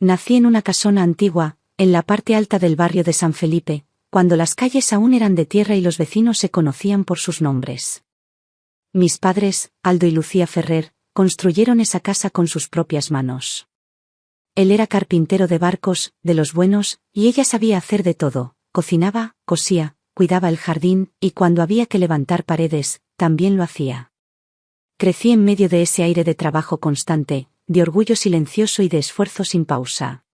Nací en una casona antigua, en la parte alta del barrio de San Felipe, cuando las calles aún eran de tierra y los vecinos se conocían por sus nombres. Mis padres, Aldo y Lucía Ferrer, construyeron esa casa con sus propias manos. Él era carpintero de barcos, de los buenos, y ella sabía hacer de todo: cocinaba, cosía, cuidaba el jardín, y cuando había que levantar paredes, también lo hacía. Crecí en medio de ese aire de trabajo constante, de orgullo silencioso y de esfuerzo sin pausa.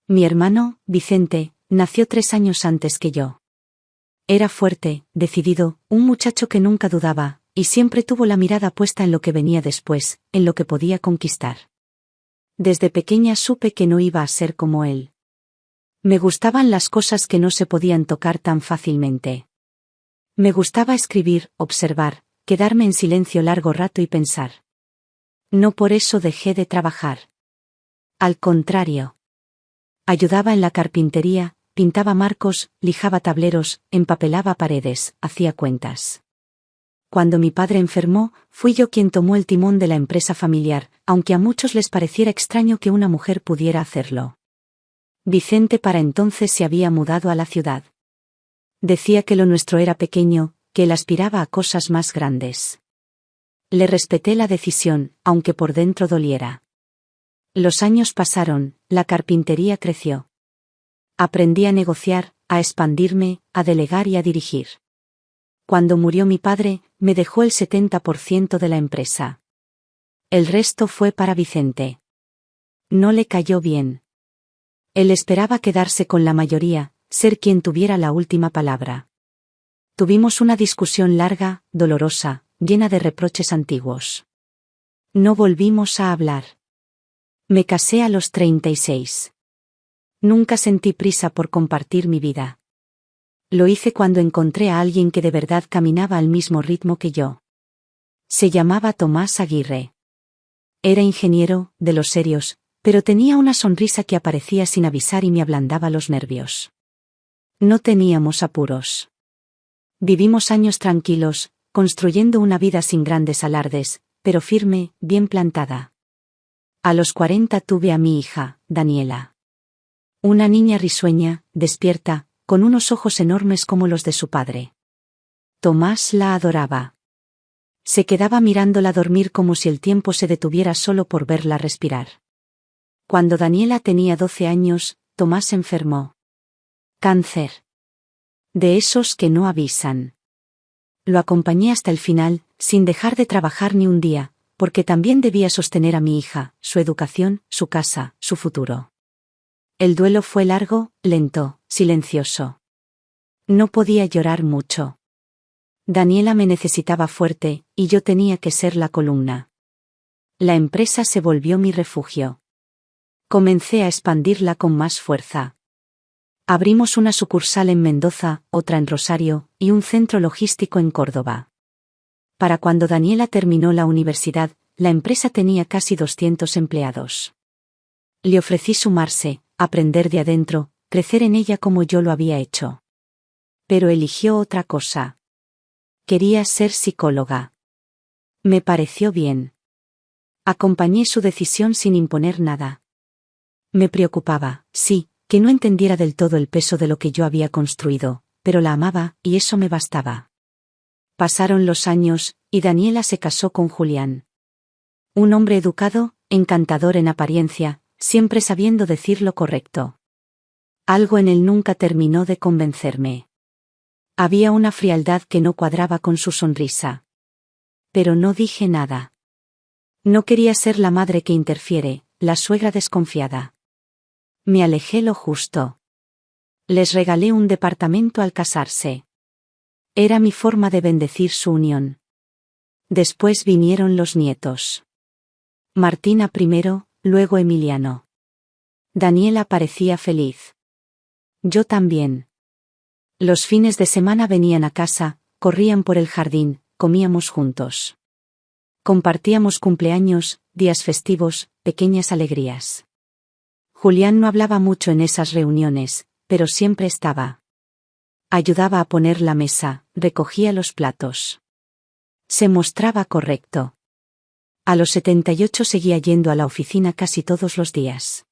Mi hermano, Vicente, nació 3 años antes que yo. Era fuerte, decidido, un muchacho que nunca dudaba, y siempre tuvo la mirada puesta en lo que venía después, en lo que podía conquistar. Desde pequeña supe que no iba a ser como él. Me gustaban las cosas que no se podían tocar tan fácilmente. Me gustaba escribir, observar, quedarme en silencio largo rato y pensar. No por eso dejé de trabajar. Al contrario. Ayudaba en la carpintería, pintaba marcos, lijaba tableros, empapelaba paredes, hacía cuentas. Cuando mi padre enfermó, fui yo quien tomó el timón de la empresa familiar, aunque a muchos les pareciera extraño que una mujer pudiera hacerlo. Vicente para entonces se había mudado a la ciudad. Decía que lo nuestro era pequeño, que él aspiraba a cosas más grandes. Le respeté la decisión, aunque por dentro doliera. Los años pasaron, la carpintería creció. Aprendí a negociar, a expandirme, a delegar y a dirigir. Cuando murió mi padre, me dejó el 70% de la empresa. El resto fue para Vicente. No le cayó bien. Él esperaba quedarse con la mayoría, ser quien tuviera la última palabra. Tuvimos una discusión larga, dolorosa, llena de reproches antiguos. No volvimos a hablar. Me casé a los 36. Nunca sentí prisa por compartir mi vida. Lo hice cuando encontré a alguien que de verdad caminaba al mismo ritmo que yo. Se llamaba Tomás Aguirre. Era ingeniero, de los serios, pero tenía una sonrisa que aparecía sin avisar y me ablandaba los nervios. No teníamos apuros. Vivimos años tranquilos, construyendo una vida sin grandes alardes, pero firme, bien plantada. A los 40 tuve a mi hija, Daniela. Una niña risueña, despierta, con unos ojos enormes como los de su padre. Tomás la adoraba. Se quedaba mirándola dormir como si el tiempo se detuviera solo por verla respirar. Cuando Daniela tenía 12 años, Tomás enfermó. Cáncer. De esos que no avisan. Lo acompañé hasta el final, sin dejar de trabajar ni un día, porque también debía sostener a mi hija, su educación, su casa, su futuro. El duelo fue largo, lento, silencioso. No podía llorar mucho. Daniela me necesitaba fuerte, y yo tenía que ser la columna. La empresa se volvió mi refugio. Comencé a expandirla con más fuerza. Abrimos una sucursal en Mendoza, otra en Rosario, y un centro logístico en Córdoba. Para cuando Daniela terminó la universidad, la empresa tenía casi 200 empleados. Le ofrecí sumarse, aprender de adentro, crecer en ella como yo lo había hecho. Pero eligió otra cosa. Quería ser psicóloga. Me pareció bien. Acompañé su decisión sin imponer nada. Me preocupaba, sí, que no entendiera del todo el peso de lo que yo había construido, pero la amaba, y eso me bastaba. Pasaron los años, y Daniela se casó con Julián. Un hombre educado, encantador en apariencia, siempre sabiendo decir lo correcto. Algo en él nunca terminó de convencerme. Había una frialdad que no cuadraba con su sonrisa. Pero no dije nada. No quería ser la madre que interfiere, la suegra desconfiada. Me alejé lo justo. Les regalé un departamento al casarse. Era mi forma de bendecir su unión. Después vinieron los nietos. Martina primero, luego Emiliano. Daniela parecía feliz. Yo también. Los fines de semana venían a casa, corrían por el jardín, comíamos juntos. Compartíamos cumpleaños, días festivos, pequeñas alegrías. Julián no hablaba mucho en esas reuniones, pero siempre estaba. Ayudaba a poner la mesa, recogía los platos. Se mostraba correcto. A los 78 seguía yendo a la oficina casi todos los días.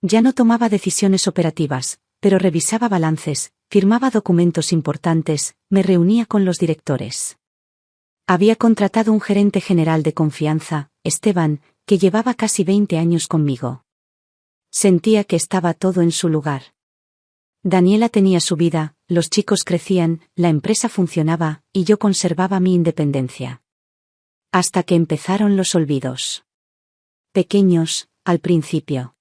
Ya no tomaba decisiones operativas, pero revisaba balances, firmaba documentos importantes, me reunía con los directores. Había contratado un gerente general de confianza, Esteban, que llevaba casi 20 años conmigo. Sentía que estaba todo en su lugar. Daniela tenía su vida, los chicos crecían, la empresa funcionaba, y yo conservaba mi independencia. Hasta que empezaron los olvidos. Pequeños, al principio.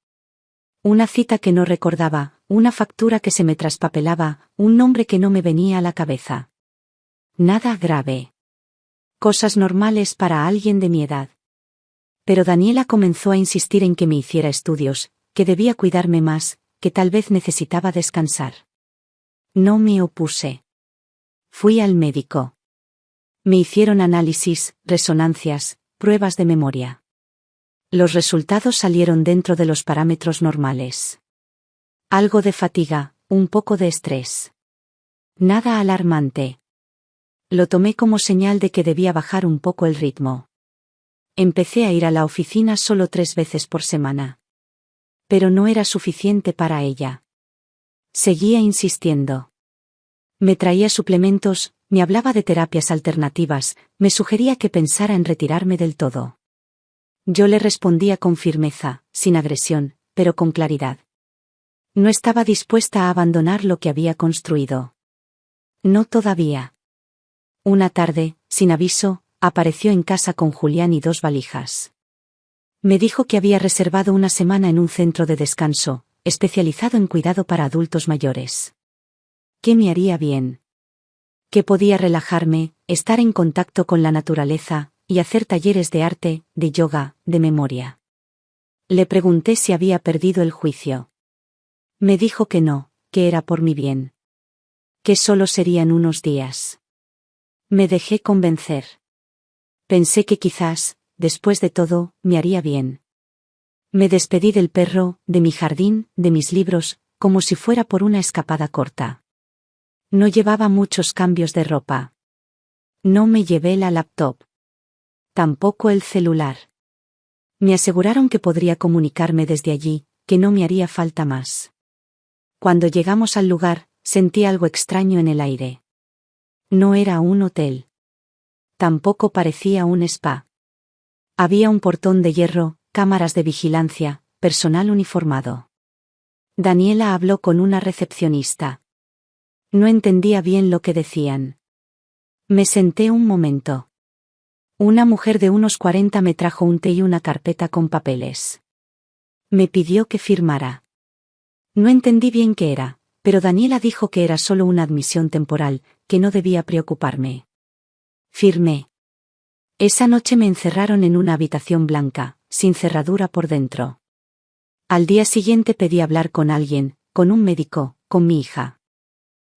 Una cita que no recordaba, una factura que se me traspapelaba, un nombre que no me venía a la cabeza. Nada grave. Cosas normales para alguien de mi edad. Pero Daniela comenzó a insistir en que me hiciera estudios, que debía cuidarme más, que tal vez necesitaba descansar. No me opuse. Fui al médico. Me hicieron análisis, resonancias, pruebas de memoria. Los resultados salieron dentro de los parámetros normales. Algo de fatiga, un poco de estrés. Nada alarmante. Lo tomé como señal de que debía bajar un poco el ritmo. Empecé a ir a la oficina solo 3 veces por semana. Pero no era suficiente para ella. Seguía insistiendo. Me traía suplementos, me hablaba de terapias alternativas, me sugería que pensara en retirarme del todo. Yo le respondía con firmeza, sin agresión, pero con claridad. No estaba dispuesta a abandonar lo que había construido. No todavía. Una tarde, sin aviso, apareció en casa con Julián y 2 valijas. Me dijo que había reservado una semana en un centro de descanso, especializado en cuidado para adultos mayores. ¿Qué me haría bien? Que podía relajarme, estar en contacto con la naturaleza, y hacer talleres de arte, de yoga, de memoria. Le pregunté si había perdido el juicio. Me dijo que no, que era por mi bien. Que solo serían unos días. Me dejé convencer. Pensé que quizás, después de todo, me haría bien. Me despedí del perro, de mi jardín, de mis libros, como si fuera por una escapada corta. No llevaba muchos cambios de ropa. No me llevé la laptop. Tampoco el celular. Me aseguraron que podría comunicarme desde allí, que no me haría falta más. Cuando llegamos al lugar, sentí algo extraño en el aire. No era un hotel. Tampoco parecía un spa. Había un portón de hierro, cámaras de vigilancia, personal uniformado. Daniela habló con una recepcionista. No entendía bien lo que decían. Me senté un momento. Una mujer de unos 40 me trajo un té y una carpeta con papeles. Me pidió que firmara. No entendí bien qué era, pero Daniela dijo que era solo una admisión temporal, que no debía preocuparme. Firmé. Esa noche me encerraron en una habitación blanca, sin cerradura por dentro. Al día siguiente pedí hablar con alguien, con un médico, con mi hija.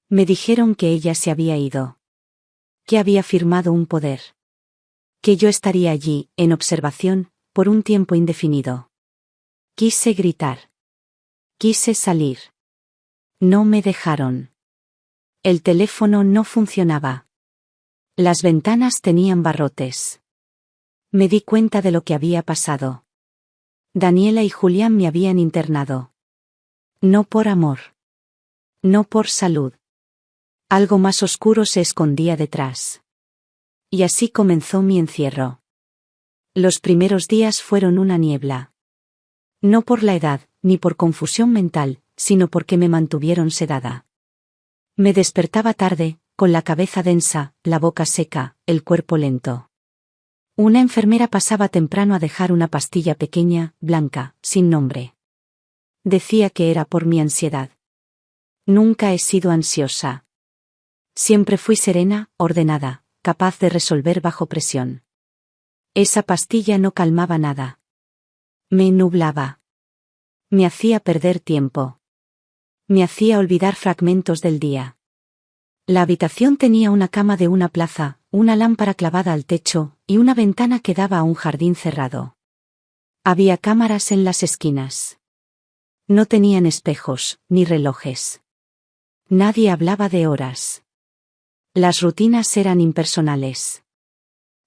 Me dijeron que ella se había ido. Que había firmado un poder. Que yo estaría allí, en observación, por un tiempo indefinido. Quise gritar. Quise salir. No me dejaron. El teléfono no funcionaba. Las ventanas tenían barrotes. Me di cuenta de lo que había pasado. Daniela y Julián me habían internado. No por amor. No por salud. Algo más oscuro se escondía detrás. Y así comenzó mi encierro. Los primeros días fueron una niebla. No por la edad, ni por confusión mental, sino porque me mantuvieron sedada. Me despertaba tarde, con la cabeza densa, la boca seca, el cuerpo lento. Una enfermera pasaba temprano a dejar una pastilla pequeña, blanca, sin nombre. Decía que era por mi ansiedad. Nunca he sido ansiosa. Siempre fui serena, ordenada, capaz de resolver bajo presión. Esa pastilla no calmaba nada. Me nublaba. Me hacía perder tiempo. Me hacía olvidar fragmentos del día. La habitación tenía una cama de una plaza, una lámpara clavada al techo, y una ventana que daba a un jardín cerrado. Había cámaras en las esquinas. No tenían espejos, ni relojes. Nadie hablaba de horas. Las rutinas eran impersonales.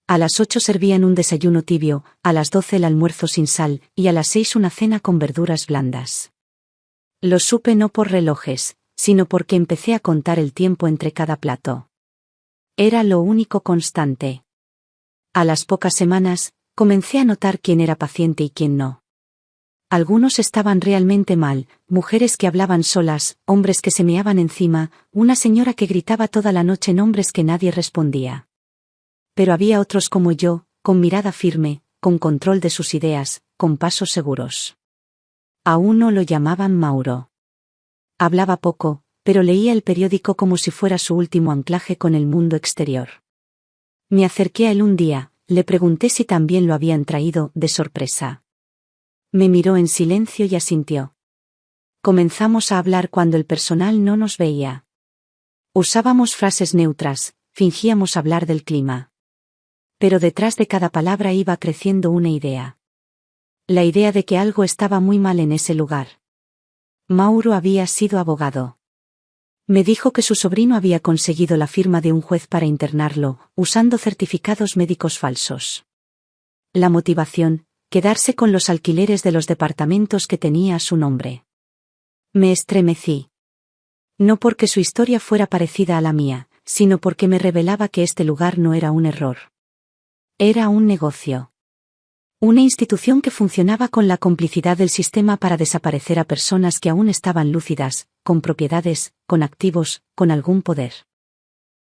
A las 8 servían un desayuno tibio, a las 12 el almuerzo sin sal, y a las 6 una cena con verduras blandas. Lo supe no por relojes, sino porque empecé a contar el tiempo entre cada plato. Era lo único constante. A las pocas semanas, comencé a notar quién era paciente y quién no. Algunos estaban realmente mal, mujeres que hablaban solas, hombres que se meaban encima, una señora que gritaba toda la noche nombres que nadie respondía. Pero había otros como yo, con mirada firme, con control de sus ideas, con pasos seguros. A uno lo llamaban Mauro. Hablaba poco, pero leía el periódico como si fuera su último anclaje con el mundo exterior. Me acerqué a él un día, le pregunté si también lo habían traído, de sorpresa. Me miró en silencio y asintió. Comenzamos a hablar cuando el personal no nos veía. Usábamos frases neutras, fingíamos hablar del clima. Pero detrás de cada palabra iba creciendo una idea. La idea de que algo estaba muy mal en ese lugar. Mauro había sido abogado. Me dijo que su sobrino había conseguido la firma de un juez para internarlo, usando certificados médicos falsos. La motivación: quedarse con los alquileres de los departamentos que tenía a su nombre. Me estremecí. No porque su historia fuera parecida a la mía, sino porque me revelaba que este lugar no era un error. Era un negocio. Una institución que funcionaba con la complicidad del sistema para desaparecer a personas que aún estaban lúcidas, con propiedades, con activos, con algún poder.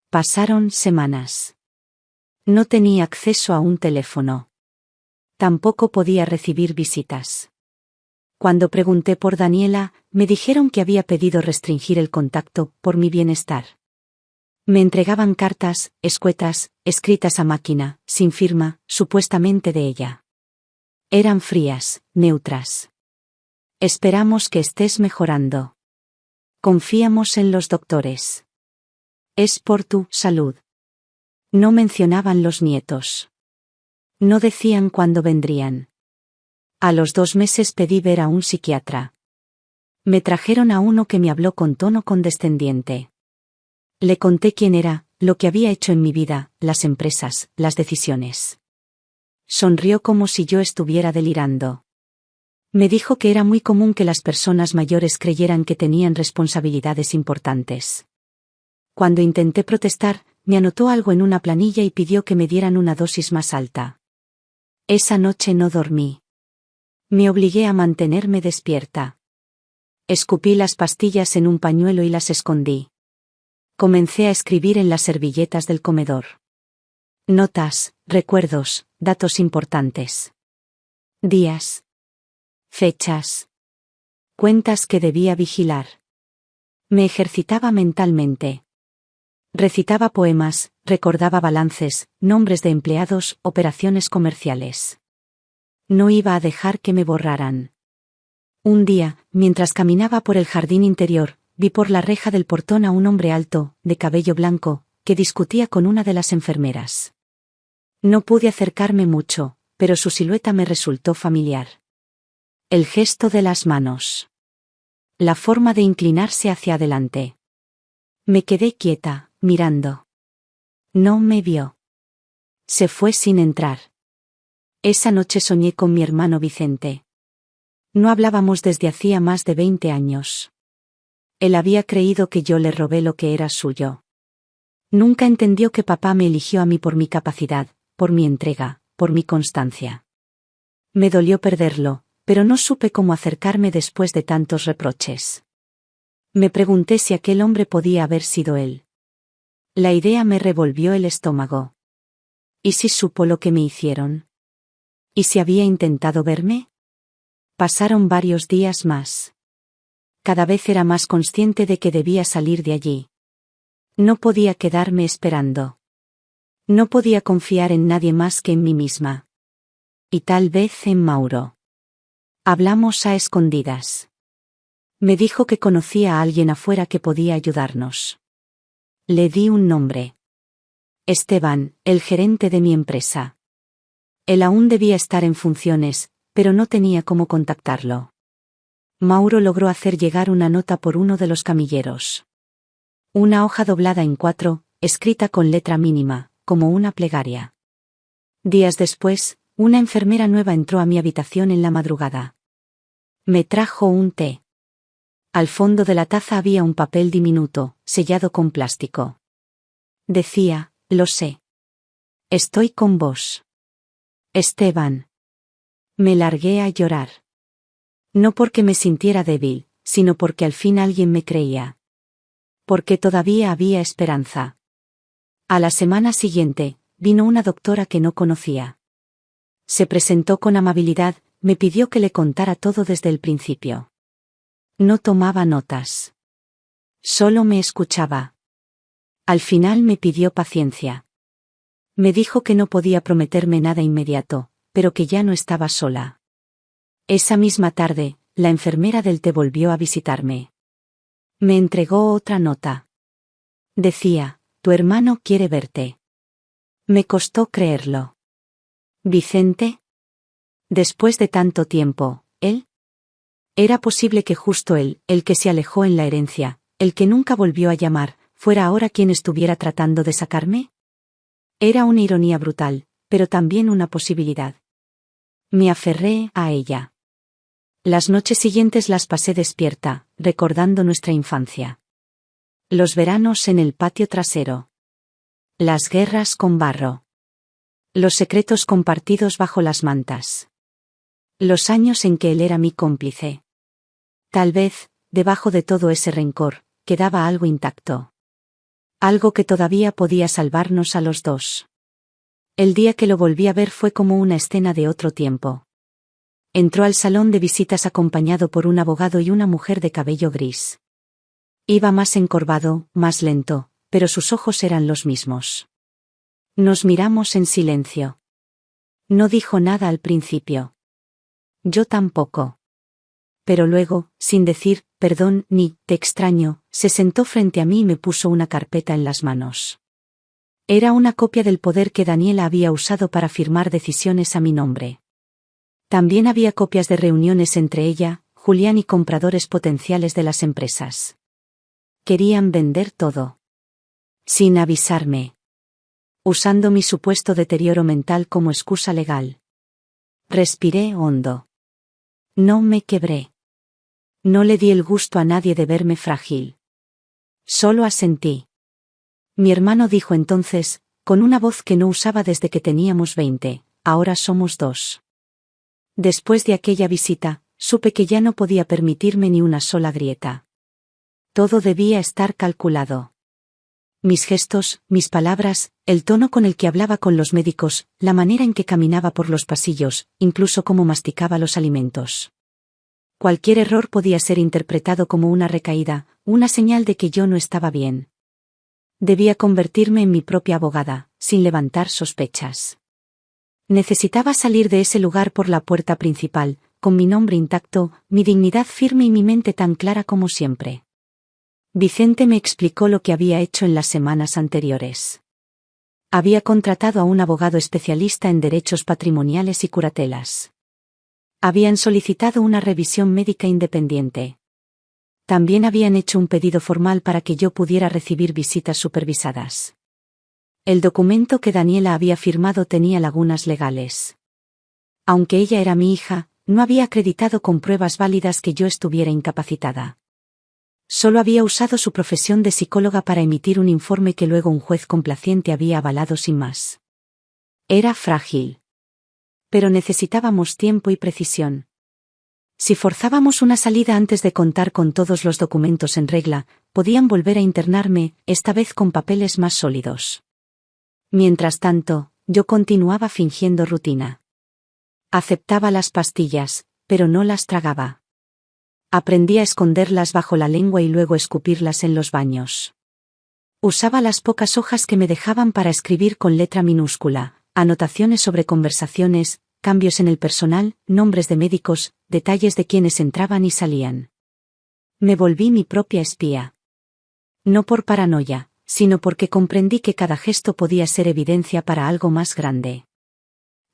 Pasaron semanas. No tenía acceso a un teléfono. Tampoco podía recibir visitas. Cuando pregunté por Daniela, me dijeron que había pedido restringir el contacto, por mi bienestar. Me entregaban cartas, escuetas, escritas a máquina, sin firma, supuestamente de ella. Eran frías, neutras. Esperamos que estés mejorando. Confiamos en los doctores. Es por tu salud. No mencionaban los nietos. No decían cuándo vendrían. A los 2 meses pedí ver a un psiquiatra. Me trajeron a uno que me habló con tono condescendiente. Le conté quién era, lo que había hecho en mi vida, las empresas, las decisiones. Sonrió como si yo estuviera delirando. Me dijo que era muy común que las personas mayores creyeran que tenían responsabilidades importantes. Cuando intenté protestar, me anotó algo en una planilla y pidió que me dieran una dosis más alta. Esa noche no dormí. Me obligué a mantenerme despierta. Escupí las pastillas en un pañuelo y las escondí. Comencé a escribir en las servilletas del comedor. Notas, recuerdos, datos importantes. Días. Fechas. Cuentas que debía vigilar. Me ejercitaba mentalmente. Recitaba poemas, recordaba balances, nombres de empleados, operaciones comerciales. No iba a dejar que me borraran. Un día, mientras caminaba por el jardín interior, vi por la reja del portón a un hombre alto, de cabello blanco, que discutía con una de las enfermeras. No pude acercarme mucho, pero su silueta me resultó familiar. El gesto de las manos. La forma de inclinarse hacia adelante. Me quedé quieta, mirando. No me vio. Se fue sin entrar. Esa noche soñé con mi hermano Vicente. No hablábamos desde hacía más de 20 años. Él había creído que yo le robé lo que era suyo. Nunca entendió que papá me eligió a mí por mi capacidad, por mi entrega, por mi constancia. Me dolió perderlo, pero no supe cómo acercarme después de tantos reproches. Me pregunté si aquel hombre podía haber sido él. La idea me revolvió el estómago. ¿Y si supo lo que me hicieron? ¿Y si había intentado verme? Pasaron varios días más. Cada vez era más consciente de que debía salir de allí. No podía quedarme esperando. No podía confiar en nadie más que en mí misma. Y tal vez en Mauro. Hablamos a escondidas. Me dijo que conocía a alguien afuera que podía ayudarnos. Le di un nombre. Esteban, el gerente de mi empresa. Él aún debía estar en funciones, pero no tenía cómo contactarlo. Mauro logró hacer llegar una nota por uno de los camilleros. Una hoja doblada en 4, escrita con letra mínima, como una plegaria. Días después, una enfermera nueva entró a mi habitación en la madrugada. Me trajo un té. Al fondo de la taza había un papel diminuto, sellado con plástico. Decía: lo sé. Estoy con vos. Esteban. Me largué a llorar. No porque me sintiera débil, sino porque al fin alguien me creía. Porque todavía había esperanza. A la semana siguiente, vino una doctora que no conocía. Se presentó con amabilidad, me pidió que le contara todo desde el principio. No tomaba notas. Solo me escuchaba. Al final me pidió paciencia. Me dijo que no podía prometerme nada inmediato, pero que ya no estaba sola. Esa misma tarde, la enfermera del té volvió a visitarme. Me entregó otra nota. Decía: tu hermano quiere verte. Me costó creerlo. ¿Vicente? Después de tanto tiempo, ¿él? ¿Era posible que justo él, el que se alejó en la herencia, el que nunca volvió a llamar, fuera ahora quien estuviera tratando de sacarme? Era una ironía brutal, pero también una posibilidad. Me aferré a ella. Las noches siguientes las pasé despierta, recordando nuestra infancia. Los veranos en el patio trasero. Las guerras con barro. Los secretos compartidos bajo las mantas. Los años en que él era mi cómplice. Tal vez, debajo de todo ese rencor, quedaba algo intacto. Algo que todavía podía salvarnos a los dos. El día que lo volví a ver fue como una escena de otro tiempo. Entró al salón de visitas acompañado por un abogado y una mujer de cabello gris. Iba más encorvado, más lento, pero sus ojos eran los mismos. Nos miramos en silencio. No dijo nada al principio. Yo tampoco. Pero luego, sin decir perdón ni te extraño, se sentó frente a mí y me puso una carpeta en las manos. Era una copia del poder que Daniela había usado para firmar decisiones a mi nombre. También había copias de reuniones entre ella, Julián y compradores potenciales de las empresas. Querían vender todo. Sin avisarme. Usando mi supuesto deterioro mental como excusa legal. Respiré hondo. No me quebré. No le di el gusto a nadie de verme frágil. Solo asentí. Mi hermano dijo entonces, con una voz que no usaba desde que teníamos 20, ahora somos dos. Después de aquella visita, supe que ya no podía permitirme ni una sola grieta. Todo debía estar calculado. Mis gestos, mis palabras, el tono con el que hablaba con los médicos, la manera en que caminaba por los pasillos, incluso cómo masticaba los alimentos. Cualquier error podía ser interpretado como una recaída, una señal de que yo no estaba bien. Debía convertirme en mi propia abogada, sin levantar sospechas. Necesitaba salir de ese lugar por la puerta principal, con mi nombre intacto, mi dignidad firme y mi mente tan clara como siempre. Vicente me explicó lo que había hecho en las semanas anteriores. Había contratado a un abogado especialista en derechos patrimoniales y curatelas. Habían solicitado una revisión médica independiente. También habían hecho un pedido formal para que yo pudiera recibir visitas supervisadas. El documento que Daniela había firmado tenía lagunas legales. Aunque ella era mi hija, no había acreditado con pruebas válidas que yo estuviera incapacitada. Solo había usado su profesión de psicóloga para emitir un informe que luego un juez complaciente había avalado sin más. Era frágil. Pero necesitábamos tiempo y precisión. Si forzábamos una salida antes de contar con todos los documentos en regla, podían volver a internarme, esta vez con papeles más sólidos. Mientras tanto, yo continuaba fingiendo rutina. Aceptaba las pastillas, pero no las tragaba. Aprendí a esconderlas bajo la lengua y luego escupirlas en los baños. Usaba las pocas hojas que me dejaban para escribir con letra minúscula, anotaciones sobre conversaciones, cambios en el personal, nombres de médicos, detalles de quienes entraban y salían. Me volví mi propia espía. No por paranoia, sino porque comprendí que cada gesto podía ser evidencia para algo más grande.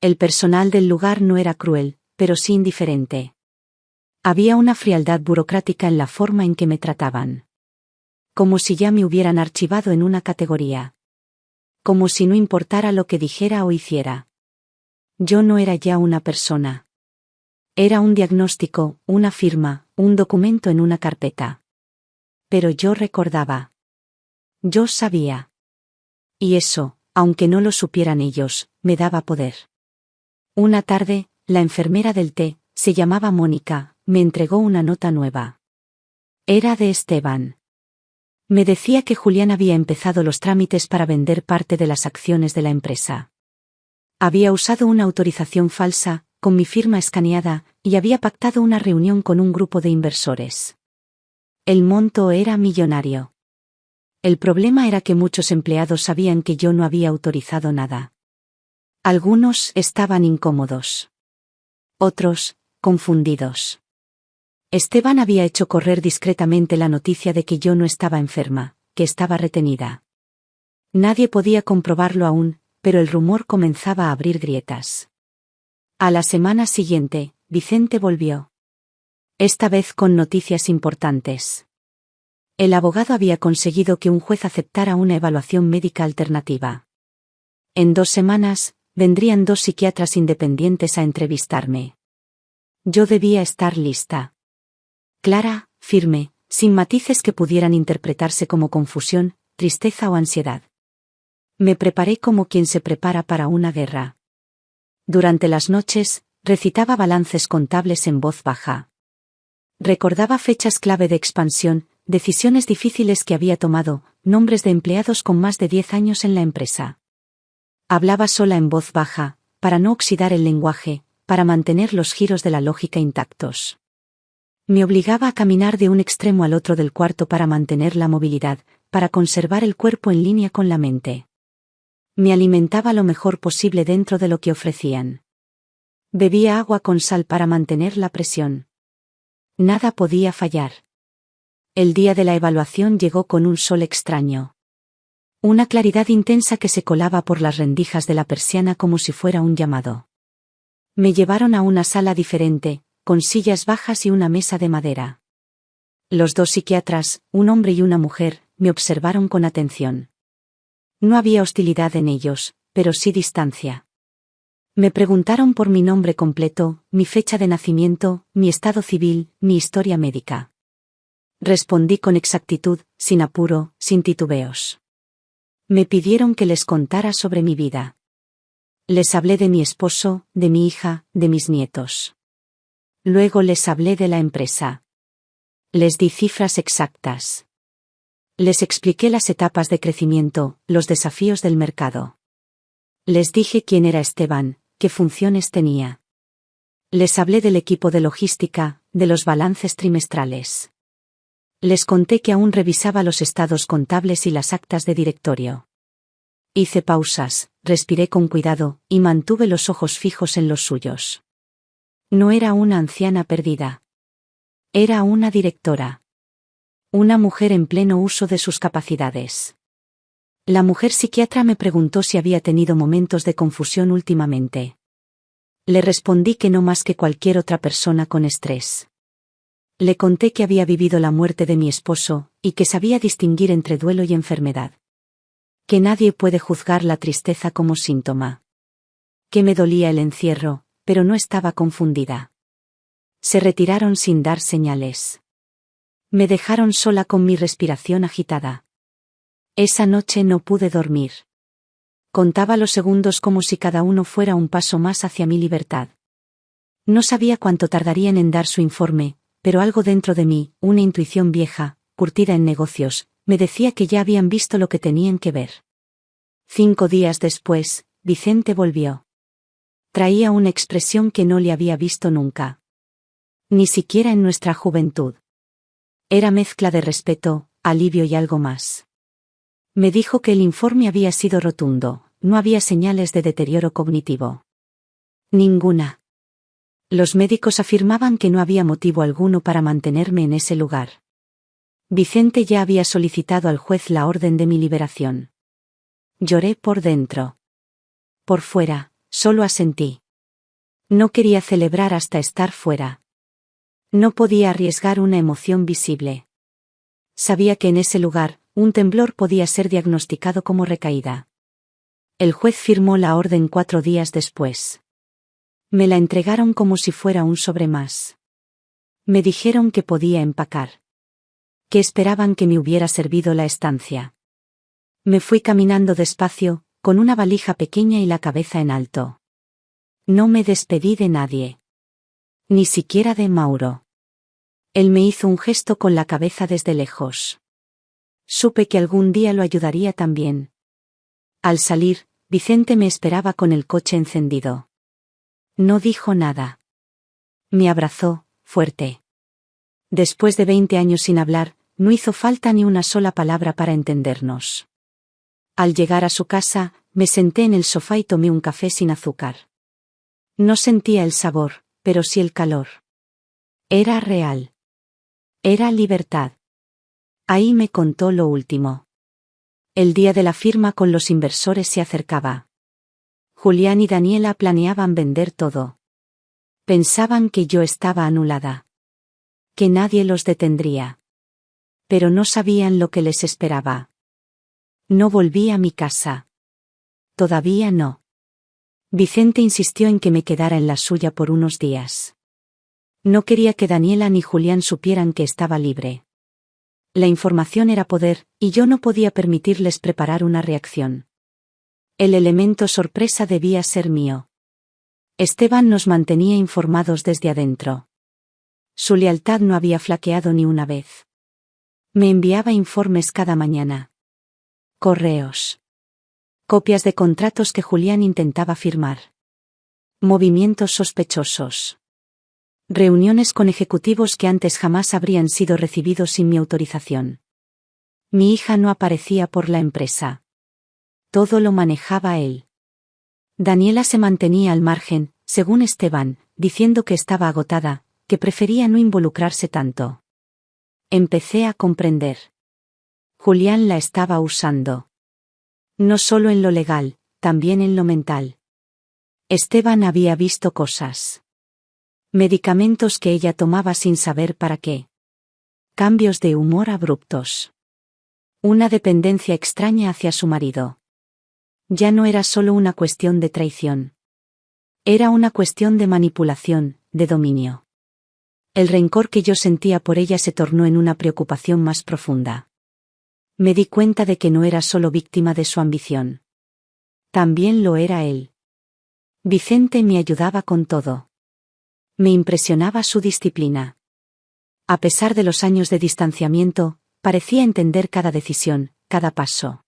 El personal del lugar no era cruel, pero sí indiferente. Había una frialdad burocrática en la forma en que me trataban. Como si ya me hubieran archivado en una categoría. Como si no importara lo que dijera o hiciera. Yo no era ya una persona. Era un diagnóstico, una firma, un documento en una carpeta. Pero yo recordaba. Yo sabía. Y eso, aunque no lo supieran ellos, me daba poder. Una tarde, la enfermera del té, se llamaba Mónica, me entregó una nota nueva. Era de Esteban. Me decía que Julián había empezado los trámites para vender parte de las acciones de la empresa. Había usado una autorización falsa, con mi firma escaneada, y había pactado una reunión con un grupo de inversores. El monto era millonario. El problema era que muchos empleados sabían que yo no había autorizado nada. Algunos estaban incómodos. Otros, confundidos. Esteban había hecho correr discretamente la noticia de que yo no estaba enferma, que estaba retenida. Nadie podía comprobarlo aún, pero el rumor comenzaba a abrir grietas. A la semana siguiente, Vicente volvió. Esta vez con noticias importantes. El abogado había conseguido que un juez aceptara una evaluación médica alternativa. En 2 semanas, vendrían 2 psiquiatras independientes a entrevistarme. Yo debía estar lista. Clara, firme, sin matices que pudieran interpretarse como confusión, tristeza o ansiedad. Me preparé como quien se prepara para una guerra. Durante las noches, recitaba balances contables en voz baja. Recordaba fechas clave de expansión, decisiones difíciles que había tomado, nombres de empleados con más de 10 años en la empresa. Hablaba sola en voz baja, para no oxidar el lenguaje, para mantener los giros de la lógica intactos. Me obligaba a caminar de un extremo al otro del cuarto para mantener la movilidad, para conservar el cuerpo en línea con la mente. Me alimentaba lo mejor posible dentro de lo que ofrecían. Bebía agua con sal para mantener la presión. Nada podía fallar. El día de la evaluación llegó con un sol extraño. Una claridad intensa que se colaba por las rendijas de la persiana como si fuera un llamado. Me llevaron a una sala diferente, con sillas bajas y una mesa de madera. Los 2 psiquiatras, un hombre y una mujer, me observaron con atención. No había hostilidad en ellos, pero sí distancia. Me preguntaron por mi nombre completo, mi fecha de nacimiento, mi estado civil, mi historia médica. Respondí con exactitud, sin apuro, sin titubeos. Me pidieron que les contara sobre mi vida. Les hablé de mi esposo, de mi hija, de mis nietos. Luego les hablé de la empresa. Les di cifras exactas. Les expliqué las etapas de crecimiento, los desafíos del mercado. Les dije quién era Esteban, qué funciones tenía. Les hablé del equipo de logística, de los balances trimestrales. Les conté que aún revisaba los estados contables y las actas de directorio. Hice pausas, respiré con cuidado, y mantuve los ojos fijos en los suyos. No era una anciana perdida. Era una directora. Una mujer en pleno uso de sus capacidades. La mujer psiquiatra me preguntó si había tenido momentos de confusión últimamente. Le respondí que no más que cualquier otra persona con estrés. Le conté que había vivido la muerte de mi esposo, y que sabía distinguir entre duelo y enfermedad. Que nadie puede juzgar la tristeza como síntoma. Que me dolía el encierro, pero no estaba confundida. Se retiraron sin dar señales. Me dejaron sola con mi respiración agitada. Esa noche no pude dormir. Contaba los segundos como si cada uno fuera un paso más hacia mi libertad. No sabía cuánto tardarían en dar su informe, pero algo dentro de mí, una intuición vieja, curtida en negocios, me decía que ya habían visto lo que tenían que ver. 5 días después, Vicente volvió. Traía una expresión que no le había visto nunca. Ni siquiera en nuestra juventud. Era mezcla de respeto, alivio y algo más. Me dijo que el informe había sido rotundo, no había señales de deterioro cognitivo. Ninguna. Los médicos afirmaban que no había motivo alguno para mantenerme en ese lugar. Vicente ya había solicitado al juez la orden de mi liberación. Lloré por dentro. Por fuera, solo asentí. No quería celebrar hasta estar fuera. No podía arriesgar una emoción visible. Sabía que en ese lugar, un temblor podía ser diagnosticado como recaída. El juez firmó la orden 4 días después. Me la entregaron como si fuera un sobre más. Me dijeron que podía empacar. Que esperaban que me hubiera servido la estancia. Me fui caminando despacio, con una valija pequeña y la cabeza en alto. No me despedí de nadie. Ni siquiera de Mauro. Él me hizo un gesto con la cabeza desde lejos. Supe que algún día lo ayudaría también. Al salir, Vicente me esperaba con el coche encendido. No dijo nada. Me abrazó, fuerte. Después de 20 años sin hablar, no hizo falta ni una sola palabra para entendernos. Al llegar a su casa, me senté en el sofá y tomé un café sin azúcar. No sentía el sabor, pero sí el calor. Era real. Era libertad. Ahí me contó lo último. El día de la firma con los inversores se acercaba. Julián y Daniela planeaban vender todo. Pensaban que yo estaba anulada. Que nadie los detendría. Pero no sabían lo que les esperaba. No volví a mi casa. Todavía no. Vicente insistió en que me quedara en la suya por unos días. No quería que Daniela ni Julián supieran que estaba libre. La información era poder, y yo no podía permitirles preparar una reacción. El elemento sorpresa debía ser mío. Esteban nos mantenía informados desde adentro. Su lealtad no había flaqueado ni una vez. Me enviaba informes cada mañana. Correos. Copias de contratos que Julián intentaba firmar. Movimientos sospechosos. Reuniones con ejecutivos que antes jamás habrían sido recibidos sin mi autorización. Mi hija no aparecía por la empresa. Todo lo manejaba él. Daniela se mantenía al margen, según Esteban, diciendo que estaba agotada, que prefería no involucrarse tanto. Empecé a comprender. Julián la estaba usando. No solo en lo legal, también en lo mental. Esteban había visto cosas. Medicamentos que ella tomaba sin saber para qué. Cambios de humor abruptos. Una dependencia extraña hacia su marido. Ya no era solo una cuestión de traición. Era una cuestión de manipulación, de dominio. El rencor que yo sentía por ella se tornó en una preocupación más profunda. Me di cuenta de que no era solo víctima de su ambición. También lo era él. Vicente me ayudaba con todo. Me impresionaba su disciplina. A pesar de los años de distanciamiento, parecía entender cada decisión, cada paso.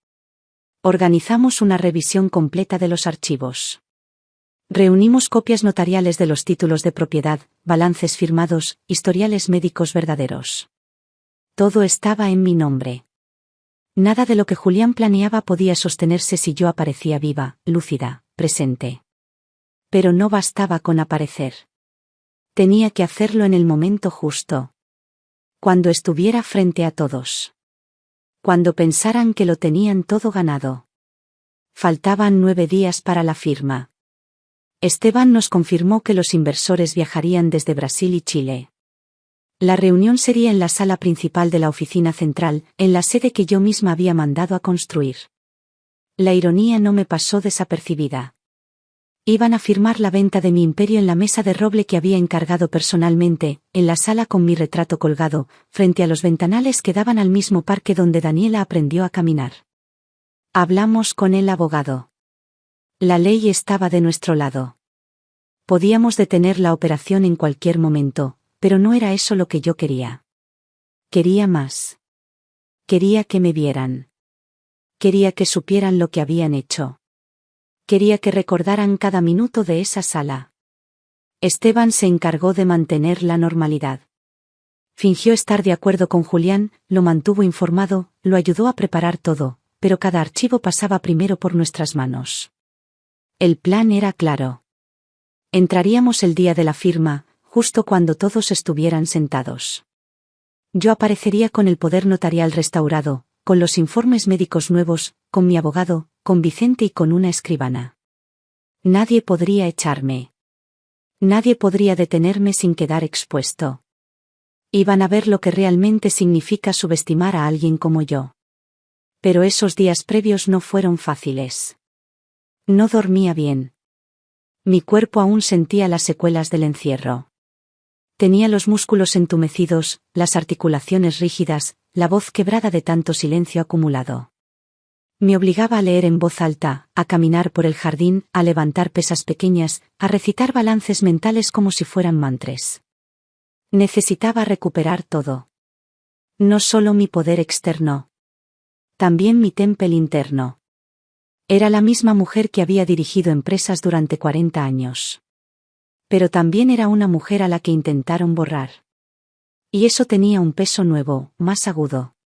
Organizamos una revisión completa de los archivos. Reunimos copias notariales de los títulos de propiedad, balances firmados, historiales médicos verdaderos. Todo estaba en mi nombre. Nada de lo que Julián planeaba podía sostenerse si yo aparecía viva, lúcida, presente. Pero no bastaba con aparecer. Tenía que hacerlo en el momento justo. Cuando estuviera frente a todos. Cuando pensaran que lo tenían todo ganado. Faltaban 9 días para la firma. Esteban nos confirmó que los inversores viajarían desde Brasil y Chile. La reunión sería en la sala principal de la oficina central, en la sede que yo misma había mandado a construir. La ironía no me pasó desapercibida. Iban a firmar la venta de mi imperio en la mesa de roble que había encargado personalmente, en la sala con mi retrato colgado, frente a los ventanales que daban al mismo parque donde Daniela aprendió a caminar. Hablamos con el abogado. La ley estaba de nuestro lado. Podíamos detener la operación en cualquier momento, pero no era eso lo que yo quería. Quería más. Quería que me vieran. Quería que supieran lo que habían hecho. Quería que recordaran cada minuto de esa sala. Esteban se encargó de mantener la normalidad. Fingió estar de acuerdo con Julián, lo mantuvo informado, lo ayudó a preparar todo, pero cada archivo pasaba primero por nuestras manos. El plan era claro. Entraríamos el día de la firma, justo cuando todos estuvieran sentados. Yo aparecería con el poder notarial restaurado, con los informes médicos nuevos, con mi abogado, con Vicente y con una escribana. Nadie podría echarme. Nadie podría detenerme sin quedar expuesto. Iban a ver lo que realmente significa subestimar a alguien como yo. Pero esos días previos no fueron fáciles. No dormía bien. Mi cuerpo aún sentía las secuelas del encierro. Tenía los músculos entumecidos, las articulaciones rígidas, la voz quebrada de tanto silencio acumulado. Me obligaba a leer en voz alta, a caminar por el jardín, a levantar pesas pequeñas, a recitar balances mentales como si fueran mantras. Necesitaba recuperar todo. No solo mi poder externo. También mi temple interno. Era la misma mujer que había dirigido empresas durante 40 años. Pero también era una mujer a la que intentaron borrar. Y eso tenía un peso nuevo, más agudo.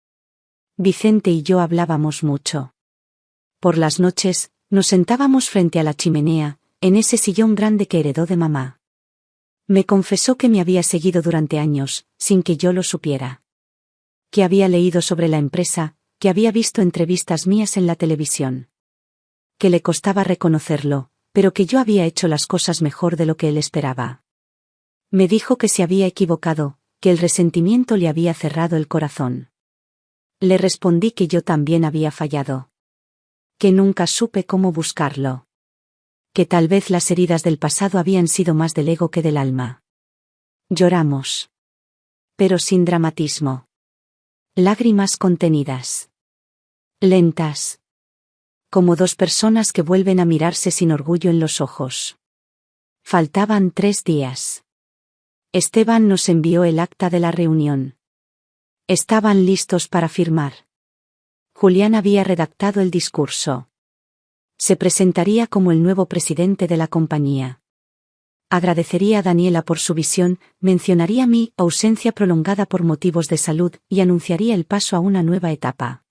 Vicente y yo hablábamos mucho. Por las noches, nos sentábamos frente a la chimenea, en ese sillón grande que heredó de mamá. Me confesó que me había seguido durante años, sin que yo lo supiera. Que había leído sobre la empresa, que había visto entrevistas mías en la televisión. Que le costaba reconocerlo, pero que yo había hecho las cosas mejor de lo que él esperaba. Me dijo que se había equivocado, que el resentimiento le había cerrado el corazón. Le respondí que yo también había fallado. Que nunca supe cómo buscarlo. Que tal vez las heridas del pasado habían sido más del ego que del alma. Lloramos. Pero sin dramatismo. Lágrimas contenidas. Lentas. Como dos personas que vuelven a mirarse sin orgullo en los ojos. Faltaban 3 días. Esteban nos envió el acta de la reunión. Estaban listos para firmar. Julián había redactado el discurso. Se presentaría como el nuevo presidente de la compañía. Agradecería a Daniela por su visión, mencionaría mi ausencia prolongada por motivos de salud y anunciaría el paso a una nueva etapa.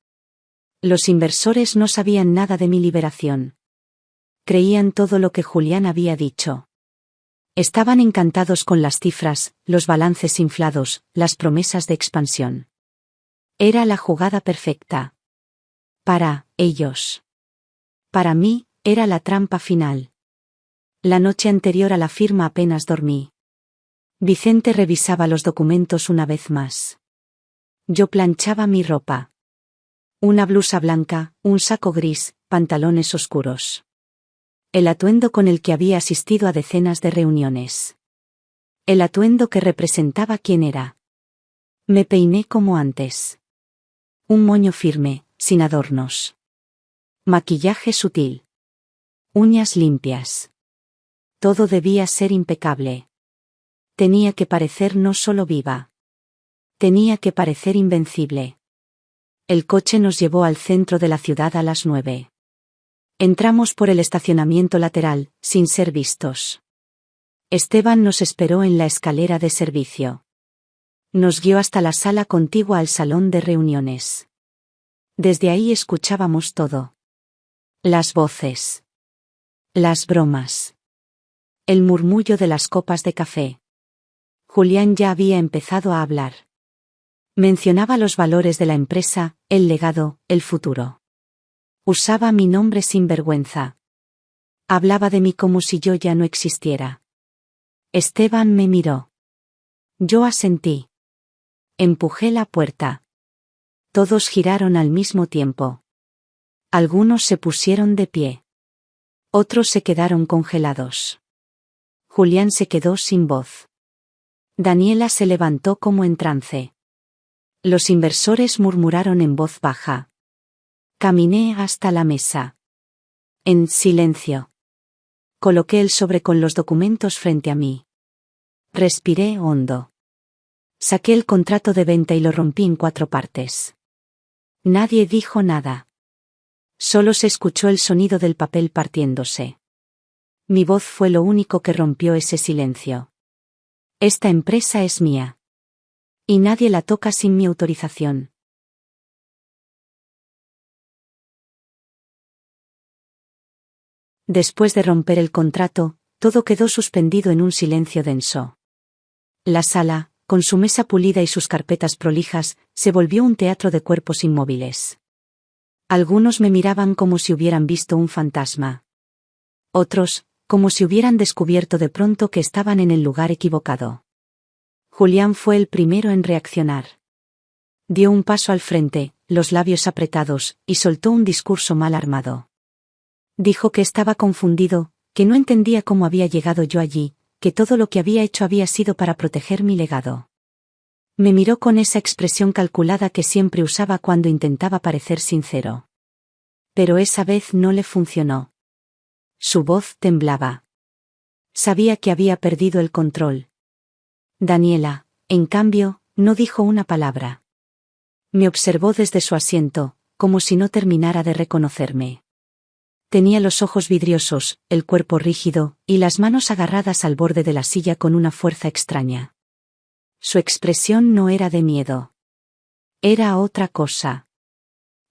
Los inversores no sabían nada de mi liberación. Creían todo lo que Julián había dicho. Estaban encantados con las cifras, los balances inflados, las promesas de expansión. Era la jugada perfecta. Para ellos. Para mí, era la trampa final. La noche anterior a la firma apenas dormí. Vicente revisaba los documentos una vez más. Yo planchaba mi ropa. Una blusa blanca, un saco gris, pantalones oscuros. El atuendo con el que había asistido a decenas de reuniones. El atuendo que representaba quién era. Me peiné como antes. Un moño firme, sin adornos. Maquillaje sutil. Uñas limpias. Todo debía ser impecable. Tenía que parecer no solo viva. Tenía que parecer invencible. El coche nos llevó al centro de la ciudad a las 9. Entramos por el estacionamiento lateral, sin ser vistos. Esteban nos esperó en la escalera de servicio. Nos guió hasta la sala contigua al salón de reuniones. Desde ahí escuchábamos todo. Las voces. Las bromas. El murmullo de las copas de café. Julián ya había empezado a hablar. Mencionaba los valores de la empresa, el legado, el futuro. Usaba mi nombre sin vergüenza. Hablaba de mí como si yo ya no existiera. Esteban me miró. Yo asentí. Empujé la puerta. Todos giraron al mismo tiempo. Algunos se pusieron de pie. Otros se quedaron congelados. Julián se quedó sin voz. Daniela se levantó como en trance. Los inversores murmuraron en voz baja. Caminé hasta la mesa. En silencio. Coloqué el sobre con los documentos frente a mí. Respiré hondo. Saqué el contrato de venta y lo rompí en 4 partes. Nadie dijo nada. Solo se escuchó el sonido del papel partiéndose. Mi voz fue lo único que rompió ese silencio. Esta empresa es mía. Y nadie la toca sin mi autorización. Después de romper el contrato, todo quedó suspendido en un silencio denso. La sala, con su mesa pulida y sus carpetas prolijas, se volvió un teatro de cuerpos inmóviles. Algunos me miraban como si hubieran visto un fantasma. Otros, como si hubieran descubierto de pronto que estaban en el lugar equivocado. Julián fue el primero en reaccionar. Dio un paso al frente, los labios apretados, y soltó un discurso mal armado. Dijo que estaba confundido, que no entendía cómo había llegado yo allí, que todo lo que había hecho había sido para proteger mi legado. Me miró con esa expresión calculada que siempre usaba cuando intentaba parecer sincero. Pero esa vez no le funcionó. Su voz temblaba. Sabía que había perdido el control. Daniela, en cambio, no dijo una palabra. Me observó desde su asiento, como si no terminara de reconocerme. Tenía los ojos vidriosos, el cuerpo rígido, y las manos agarradas al borde de la silla con una fuerza extraña. Su expresión no era de miedo. Era otra cosa.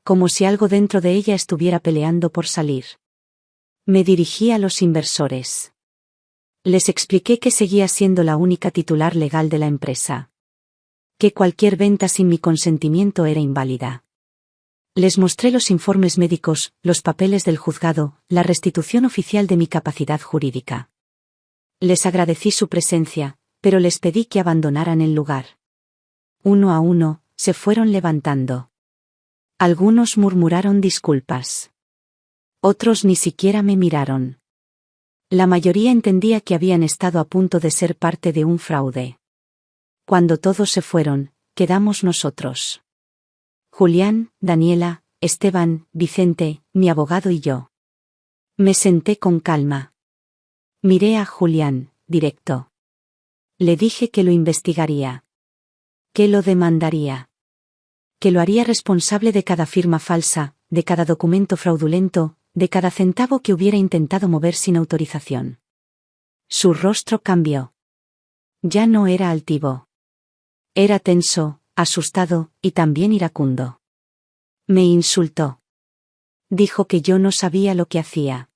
Como si algo dentro de ella estuviera peleando por salir. Me dirigí a los inversores. Les expliqué que seguía siendo la única titular legal de la empresa. Que cualquier venta sin mi consentimiento era inválida. Les mostré los informes médicos, los papeles del juzgado, la restitución oficial de mi capacidad jurídica. Les agradecí su presencia, pero les pedí que abandonaran el lugar. Uno a uno, se fueron levantando. Algunos murmuraron disculpas. Otros ni siquiera me miraron. La mayoría entendía que habían estado a punto de ser parte de un fraude. Cuando todos se fueron, quedamos nosotros. Julián, Daniela, Esteban, Vicente, mi abogado y yo. Me senté con calma. Miré a Julián, directo. Le dije que lo investigaría. Que lo demandaría. Que lo haría responsable de cada firma falsa, de cada documento fraudulento, de cada centavo que hubiera intentado mover sin autorización. Su rostro cambió. Ya no era altivo. Era tenso, asustado, y también iracundo. Me insultó. Dijo que yo no sabía lo que hacía.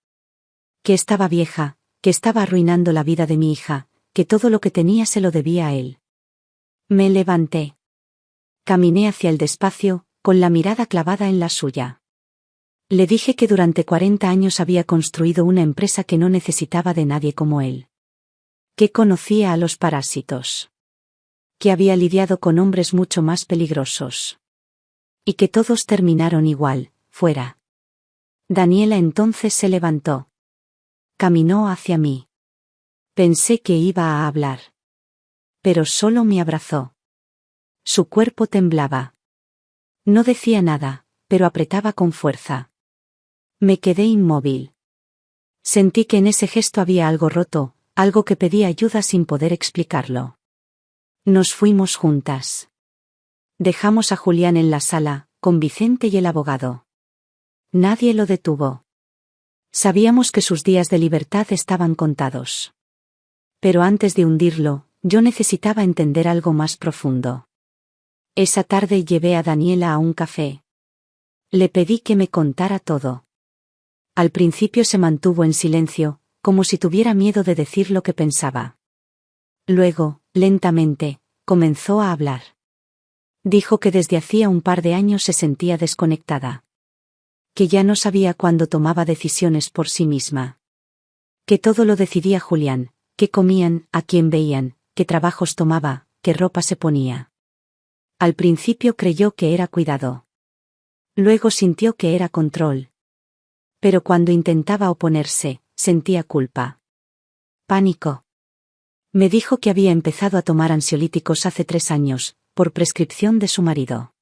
Que estaba vieja, que estaba arruinando la vida de mi hija, que todo lo que tenía se lo debía a él. Me levanté. Caminé hacia el despacio, con la mirada clavada en la suya. Le dije que durante 40 años había construido una empresa que no necesitaba de nadie como él. Que conocía a los parásitos. Que había lidiado con hombres mucho más peligrosos. Y que todos terminaron igual, fuera. Daniela entonces se levantó. Caminó hacia mí. Pensé que iba a hablar. Pero solo me abrazó. Su cuerpo temblaba. No decía nada, pero apretaba con fuerza. Me quedé inmóvil. Sentí que en ese gesto había algo roto, algo que pedía ayuda sin poder explicarlo. Nos fuimos juntas. Dejamos a Julián en la sala, con Vicente y el abogado. Nadie lo detuvo. Sabíamos que sus días de libertad estaban contados. Pero antes de hundirlo, yo necesitaba entender algo más profundo. Esa tarde llevé a Daniela a un café. Le pedí que me contara todo. Al principio se mantuvo en silencio, como si tuviera miedo de decir lo que pensaba. Luego, lentamente, comenzó a hablar. Dijo que desde hacía un par de años se sentía desconectada. Que ya no sabía cuándo tomaba decisiones por sí misma. Que todo lo decidía Julián, qué comían, a quién veían, qué trabajos tomaba, qué ropa se ponía. Al principio creyó que era cuidado. Luego sintió que era control. Pero cuando intentaba oponerse, sentía culpa. Pánico. Me dijo que había empezado a tomar ansiolíticos hace 3 años, por prescripción de su marido.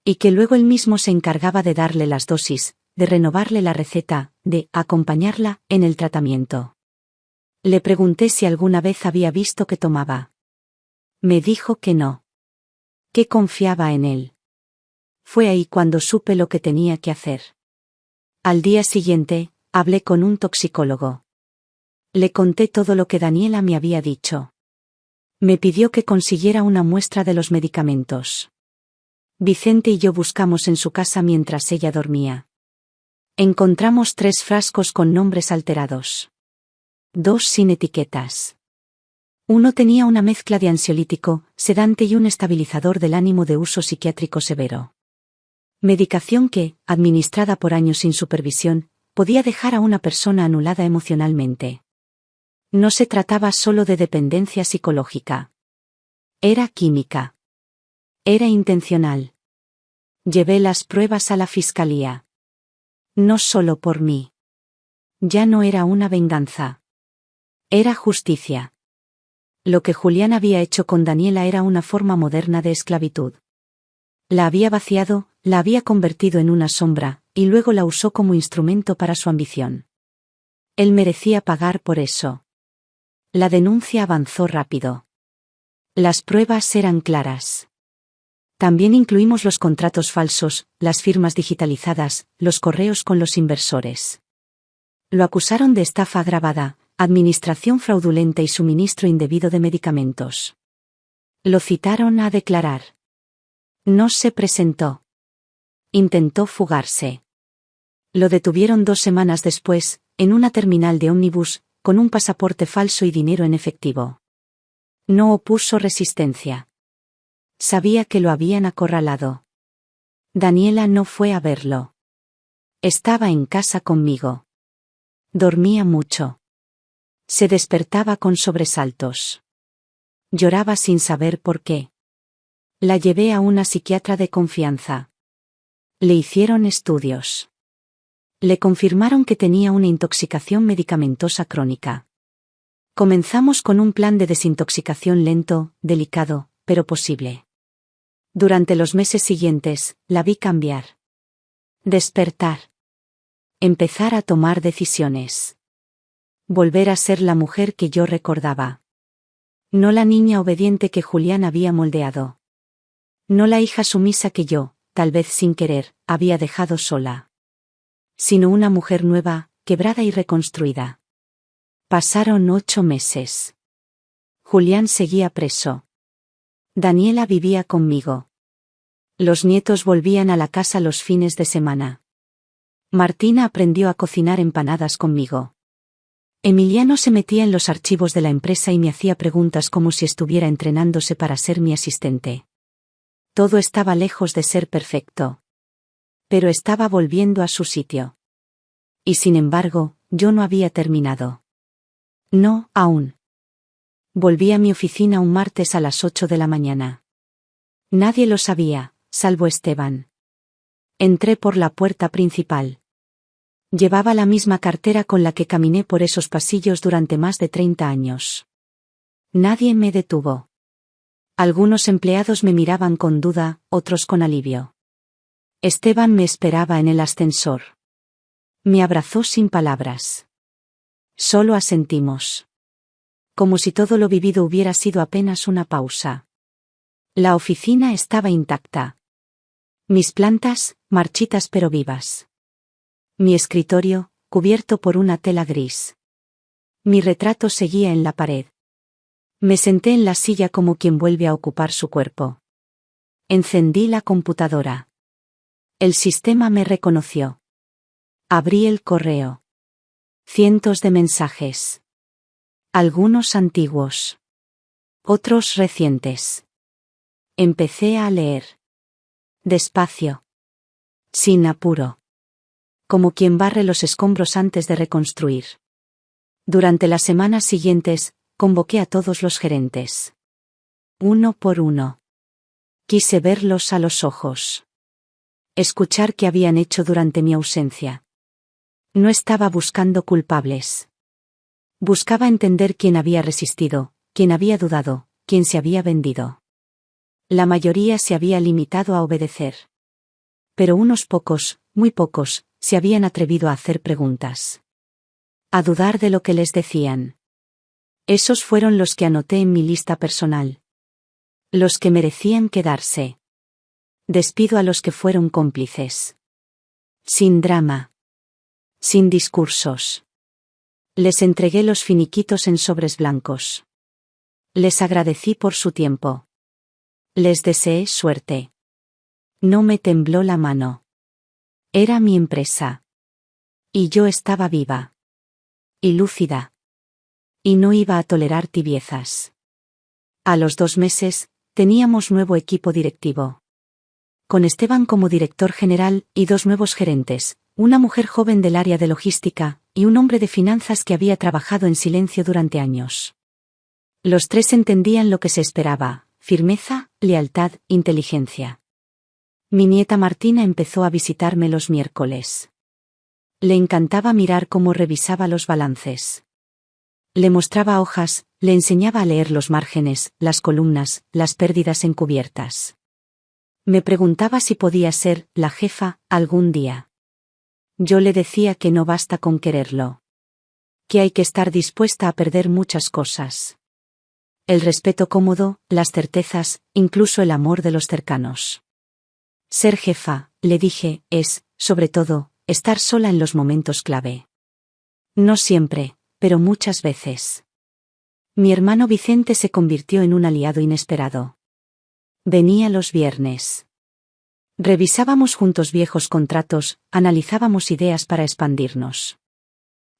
Y que luego él mismo se encargaba de darle las dosis, de renovarle la receta, de acompañarla en el tratamiento. Le pregunté si alguna vez había visto que tomaba. Me dijo que no. Que confiaba en él. Fue ahí cuando supe lo que tenía que hacer. Al día siguiente, hablé con un toxicólogo. Le conté todo lo que Daniela me había dicho. Me pidió que consiguiera una muestra de los medicamentos. Vicente y yo buscamos en su casa mientras ella dormía. Encontramos 3 frascos con nombres alterados. 2 sin etiquetas. Uno tenía una mezcla de ansiolítico, sedante y un estabilizador del ánimo de uso psiquiátrico severo. Medicación que, administrada por años sin supervisión, podía dejar a una persona anulada emocionalmente. No se trataba solo de dependencia psicológica. Era química. Era intencional. Llevé las pruebas a la fiscalía. No solo por mí. Ya no era una venganza. Era justicia. Lo que Julián había hecho con Daniela era una forma moderna de esclavitud. La había vaciado, la había convertido en una sombra, y luego la usó como instrumento para su ambición. Él merecía pagar por eso. La denuncia avanzó rápido. Las pruebas eran claras. También incluimos los contratos falsos, las firmas digitalizadas, los correos con los inversores. Lo acusaron de estafa agravada, administración fraudulenta y suministro indebido de medicamentos. Lo citaron a declarar. No se presentó. Intentó fugarse. Lo detuvieron 2 semanas después, en una terminal de ómnibus, con un pasaporte falso y dinero en efectivo. No opuso resistencia. Sabía que lo habían acorralado. Daniela no fue a verlo. Estaba en casa conmigo. Dormía mucho. Se despertaba con sobresaltos. Lloraba sin saber por qué. La llevé a una psiquiatra de confianza. Le hicieron estudios. Le confirmaron que tenía una intoxicación medicamentosa crónica. Comenzamos con un plan de desintoxicación lento, delicado, pero posible. Durante los meses siguientes, la vi cambiar. Despertar. Empezar a tomar decisiones. Volver a ser la mujer que yo recordaba. No la niña obediente que Julián había moldeado. No la hija sumisa que yo, tal vez sin querer, había dejado sola. Sino una mujer nueva, quebrada y reconstruida. Pasaron 8 meses. Julián seguía preso. Daniela vivía conmigo. Los nietos volvían a la casa los fines de semana. Martina aprendió a cocinar empanadas conmigo. Emiliano se metía en los archivos de la empresa y me hacía preguntas como si estuviera entrenándose para ser mi asistente. Todo estaba lejos de ser perfecto. Pero estaba volviendo a su sitio. Y sin embargo, yo no había terminado. No, aún. Volví a mi oficina un martes a las 8 de la mañana. Nadie lo sabía, salvo Esteban. Entré por la puerta principal. Llevaba la misma cartera con la que caminé por esos pasillos durante más de 30 años. Nadie me detuvo. Algunos empleados me miraban con duda, otros con alivio. Esteban me esperaba en el ascensor. Me abrazó sin palabras. Solo asentimos. Como si todo lo vivido hubiera sido apenas una pausa. La oficina estaba intacta. Mis plantas, marchitas pero vivas. Mi escritorio, cubierto por una tela gris. Mi retrato seguía en la pared. Me senté en la silla como quien vuelve a ocupar su cuerpo. Encendí la computadora. El sistema me reconoció. Abrí el correo. Cientos de mensajes. Algunos antiguos. Otros recientes. Empecé a leer. Despacio. Sin apuro. Como quien barre los escombros antes de reconstruir. Durante las semanas siguientes, convoqué a todos los gerentes. Uno por uno. Quise verlos a los ojos. Escuchar qué habían hecho durante mi ausencia. No estaba buscando culpables. Buscaba entender quién había resistido, quién había dudado, quién se había vendido. La mayoría se había limitado a obedecer. Pero unos pocos, muy pocos, se habían atrevido a hacer preguntas. A dudar de lo que les decían. Esos fueron los que anoté en mi lista personal. Los que merecían quedarse. Despido a los que fueron cómplices. Sin drama. Sin discursos. Les entregué los finiquitos en sobres blancos. Les agradecí por su tiempo. Les deseé suerte. No me tembló la mano. Era mi empresa. Y yo estaba viva. Y lúcida. Y no iba a tolerar tibiezas. A los 2 meses, teníamos nuevo equipo directivo. Con Esteban como director general y 2 nuevos gerentes, una mujer joven del área de logística, y un hombre de finanzas que había trabajado en silencio durante años. Los 3 entendían lo que se esperaba: firmeza, lealtad, inteligencia. Mi nieta Martina empezó a visitarme los miércoles. Le encantaba mirar cómo revisaba los balances. Le mostraba hojas, le enseñaba a leer los márgenes, las columnas, las pérdidas encubiertas. Me preguntaba si podía ser la jefa algún día. Yo le decía que no basta con quererlo. Que hay que estar dispuesta a perder muchas cosas. El respeto cómodo, las certezas, incluso el amor de los cercanos. Ser jefa, le dije, es, sobre todo, estar sola en los momentos clave. No siempre, pero muchas veces. Mi hermano Vicente se convirtió en un aliado inesperado. Venía los viernes. Revisábamos juntos viejos contratos, analizábamos ideas para expandirnos.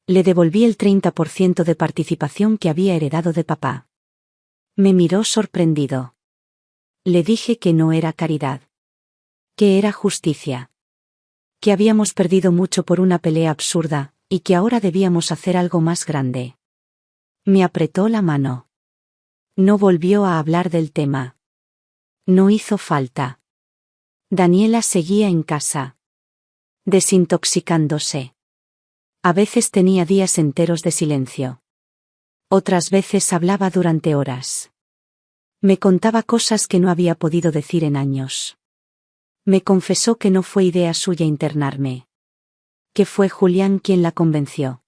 Le devolví el 30% de participación que había heredado de papá. Me miró sorprendido. Le dije que no era caridad. Que era justicia. Que habíamos perdido mucho por una pelea absurda, y que ahora debíamos hacer algo más grande. Me apretó la mano. No volvió a hablar del tema. No hizo falta. Daniela seguía en casa. Desintoxicándose. A veces tenía días enteros de silencio. Otras veces hablaba durante horas. Me contaba cosas que no había podido decir en años. Me confesó que no fue idea suya internarme. Que fue Julián quien la convenció.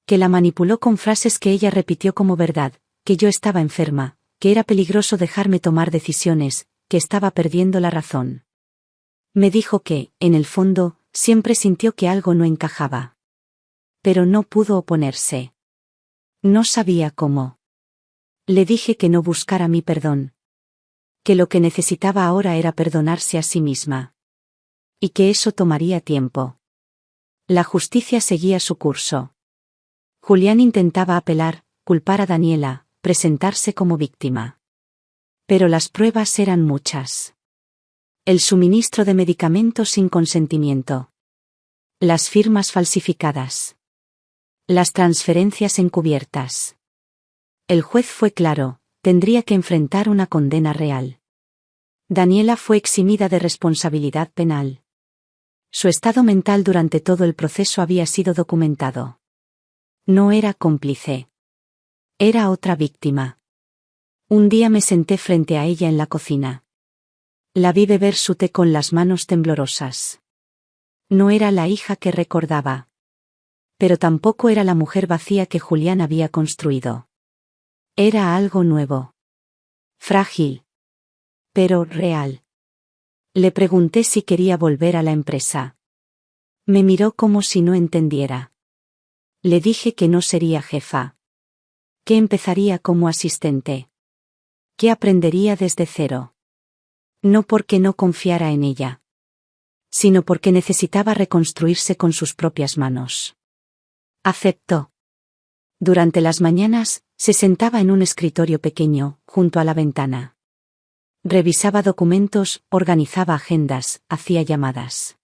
Que la manipuló con frases que ella repitió como verdad, que yo estaba enferma, que era peligroso dejarme tomar decisiones, que estaba perdiendo la razón. Me dijo que, en el fondo, siempre sintió que algo no encajaba. Pero no pudo oponerse. No sabía cómo. Le dije que no buscara mi perdón. Que lo que necesitaba ahora era perdonarse a sí misma. Y que eso tomaría tiempo. La justicia seguía su curso. Julián intentaba apelar, culpar a Daniela, presentarse como víctima. Pero las pruebas eran muchas. El suministro de medicamentos sin consentimiento. Las firmas falsificadas. Las transferencias encubiertas. El juez fue claro, tendría que enfrentar una condena real. Daniela fue eximida de responsabilidad penal. Su estado mental durante todo el proceso había sido documentado. No era cómplice. Era otra víctima. Un día me senté frente a ella en la cocina. La vi beber su té con las manos temblorosas. No era la hija que recordaba. Pero tampoco era la mujer vacía que Julián había construido. Era algo nuevo. Frágil. Pero real. Le pregunté si quería volver a la empresa. Me miró como si no entendiera. Le dije que no sería jefa. Que empezaría como asistente. Que aprendería desde cero. No porque no confiara en ella. Sino porque necesitaba reconstruirse con sus propias manos. Aceptó. Durante las mañanas, se sentaba en un escritorio pequeño, junto a la ventana. Revisaba documentos, organizaba agendas, hacía llamadas.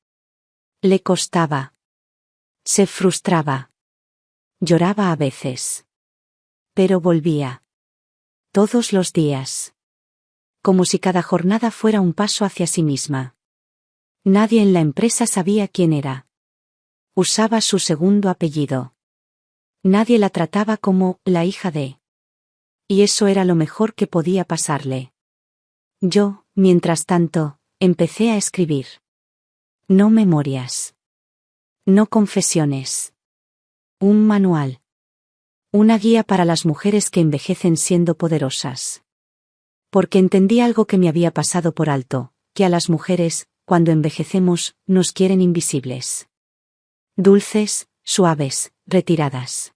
Le costaba. Se frustraba. Lloraba a veces. Pero volvía. Todos los días. Como si cada jornada fuera un paso hacia sí misma. Nadie en la empresa sabía quién era. Usaba su segundo apellido. Nadie la trataba como la hija de. Y eso era lo mejor que podía pasarle. Yo, mientras tanto, empecé a escribir. No memorias. No confesiones. Un manual. Una guía para las mujeres que envejecen siendo poderosas. Porque entendí algo que me había pasado por alto, que a las mujeres, cuando envejecemos, nos quieren invisibles. Dulces, suaves, retiradas.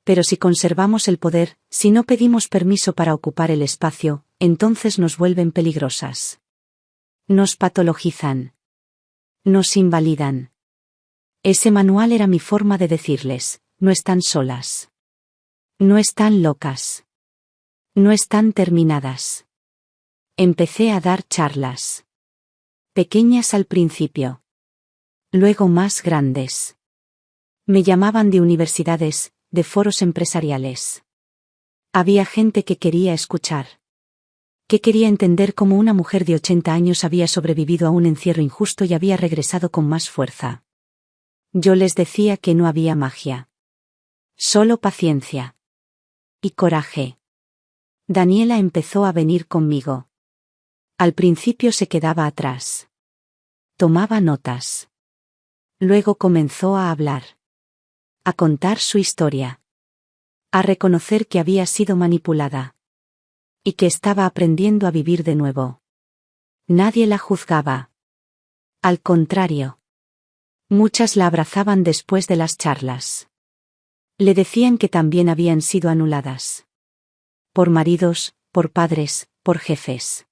Pero si conservamos el poder, si no pedimos permiso para ocupar el espacio, entonces nos vuelven peligrosas. Nos patologizan. Nos invalidan. Ese manual era mi forma de decirles, no están solas. No están locas. No están terminadas. Empecé a dar charlas. Pequeñas al principio. Luego más grandes. Me llamaban de universidades, de foros empresariales. Había gente que quería escuchar. Que quería entender cómo una mujer de 80 años había sobrevivido a un encierro injusto y había regresado con más fuerza. Yo les decía que no había magia. Solo paciencia. Y coraje. Daniela empezó a venir conmigo. Al principio se quedaba atrás. Tomaba notas. Luego comenzó a hablar. A contar su historia. A reconocer que había sido manipulada. Y que estaba aprendiendo a vivir de nuevo. Nadie la juzgaba. Al contrario. Muchas la abrazaban después de las charlas. Le decían que también habían sido anuladas. Por maridos, por padres, por jefes.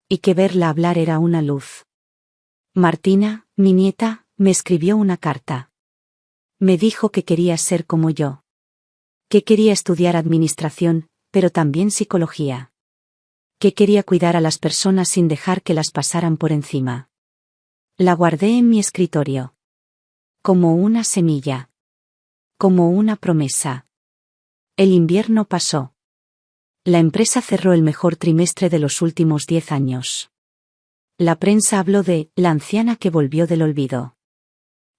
Y que verla hablar era una luz. Martina, mi nieta, me escribió una carta. Me dijo que quería ser como yo. Que quería estudiar administración, pero también psicología. Que quería cuidar a las personas sin dejar que las pasaran por encima. La guardé en mi escritorio. Como una semilla. Como una promesa. El invierno pasó. La empresa cerró el mejor trimestre de los últimos 10 años. La prensa habló de la anciana que volvió del olvido.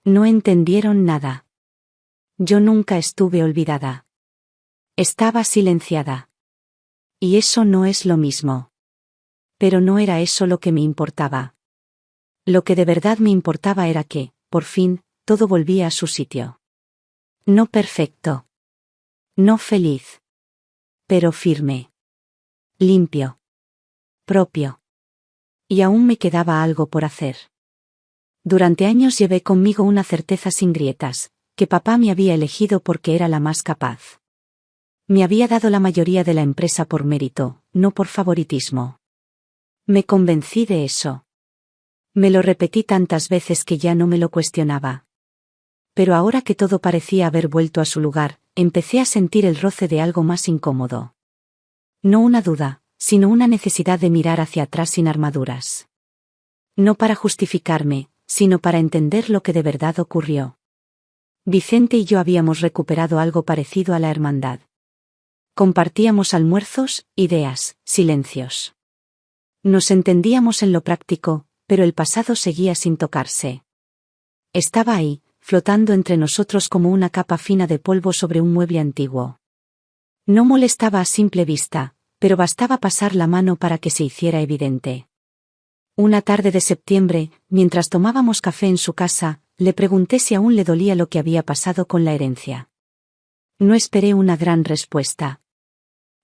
No entendieron nada. Yo nunca estuve olvidada. Estaba silenciada. Y eso no es lo mismo. Pero no era eso lo que me importaba. Lo que de verdad me importaba era que, por fin, todo volvía a su sitio. No perfecto. No feliz. Pero firme. Limpio. Propio. Y aún me quedaba algo por hacer. Durante años llevé conmigo una certeza sin grietas, que papá me había elegido porque era la más capaz. Me había dado la mayoría de la empresa por mérito, no por favoritismo. Me convencí de eso. Me lo repetí tantas veces que ya no me lo cuestionaba. Pero ahora que todo parecía haber vuelto a su lugar, empecé a sentir el roce de algo más incómodo. No una duda, sino una necesidad de mirar hacia atrás sin armaduras. No para justificarme, sino para entender lo que de verdad ocurrió. Vicente y yo habíamos recuperado algo parecido a la hermandad. Compartíamos almuerzos, ideas, silencios. Nos entendíamos en lo práctico, pero el pasado seguía sin tocarse. Estaba ahí, flotando entre nosotros como una capa fina de polvo sobre un mueble antiguo. No molestaba a simple vista, pero bastaba pasar la mano para que se hiciera evidente. Una tarde de septiembre, mientras tomábamos café en su casa, le pregunté si aún le dolía lo que había pasado con la herencia. No esperé una gran respuesta.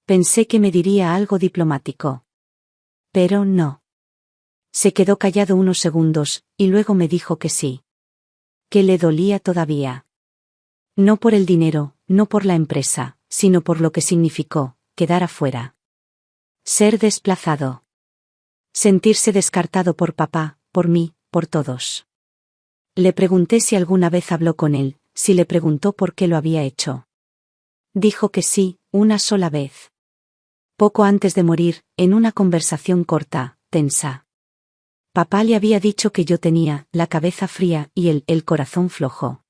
Pensé que me diría algo diplomático. Pero no. Se quedó callado unos segundos, y luego me dijo que sí. Que le dolía todavía. No por el dinero, no por la empresa, sino por lo que significó, quedar afuera. Ser desplazado. Sentirse descartado por papá, por mí, por todos. Le pregunté si alguna vez habló con él, si le preguntó por qué lo había hecho. Dijo que sí, una sola vez. Poco antes de morir, en una conversación corta, tensa. Papá le había dicho que yo tenía la cabeza fría y el corazón flojo.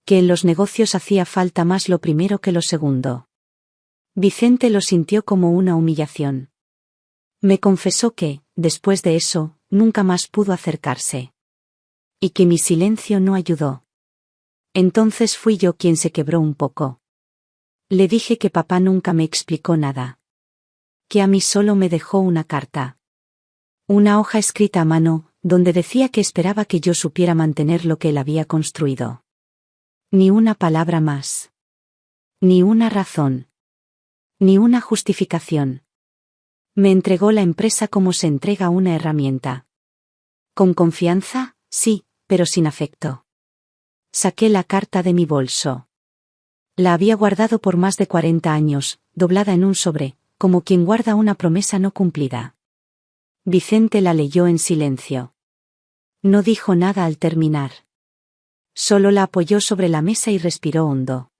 Que en los negocios hacía falta más lo primero que lo segundo. Vicente lo sintió como una humillación. Me confesó que, después de eso, nunca más pudo acercarse. Y que mi silencio no ayudó. Entonces fui yo quien se quebró un poco. Le dije que papá nunca me explicó nada. Que a mí solo me dejó una carta. Una hoja escrita a mano, donde decía que esperaba que yo supiera mantener lo que él había construido. Ni una palabra más. Ni una razón. Ni una justificación. Me entregó la empresa como se entrega una herramienta. Con confianza, sí, pero sin afecto. Saqué la carta de mi bolso. La había guardado por más de 40 años, doblada en un sobre, como quien guarda una promesa no cumplida. Vicente la leyó en silencio. No dijo nada al terminar. Solo la apoyó sobre la mesa y respiró hondo.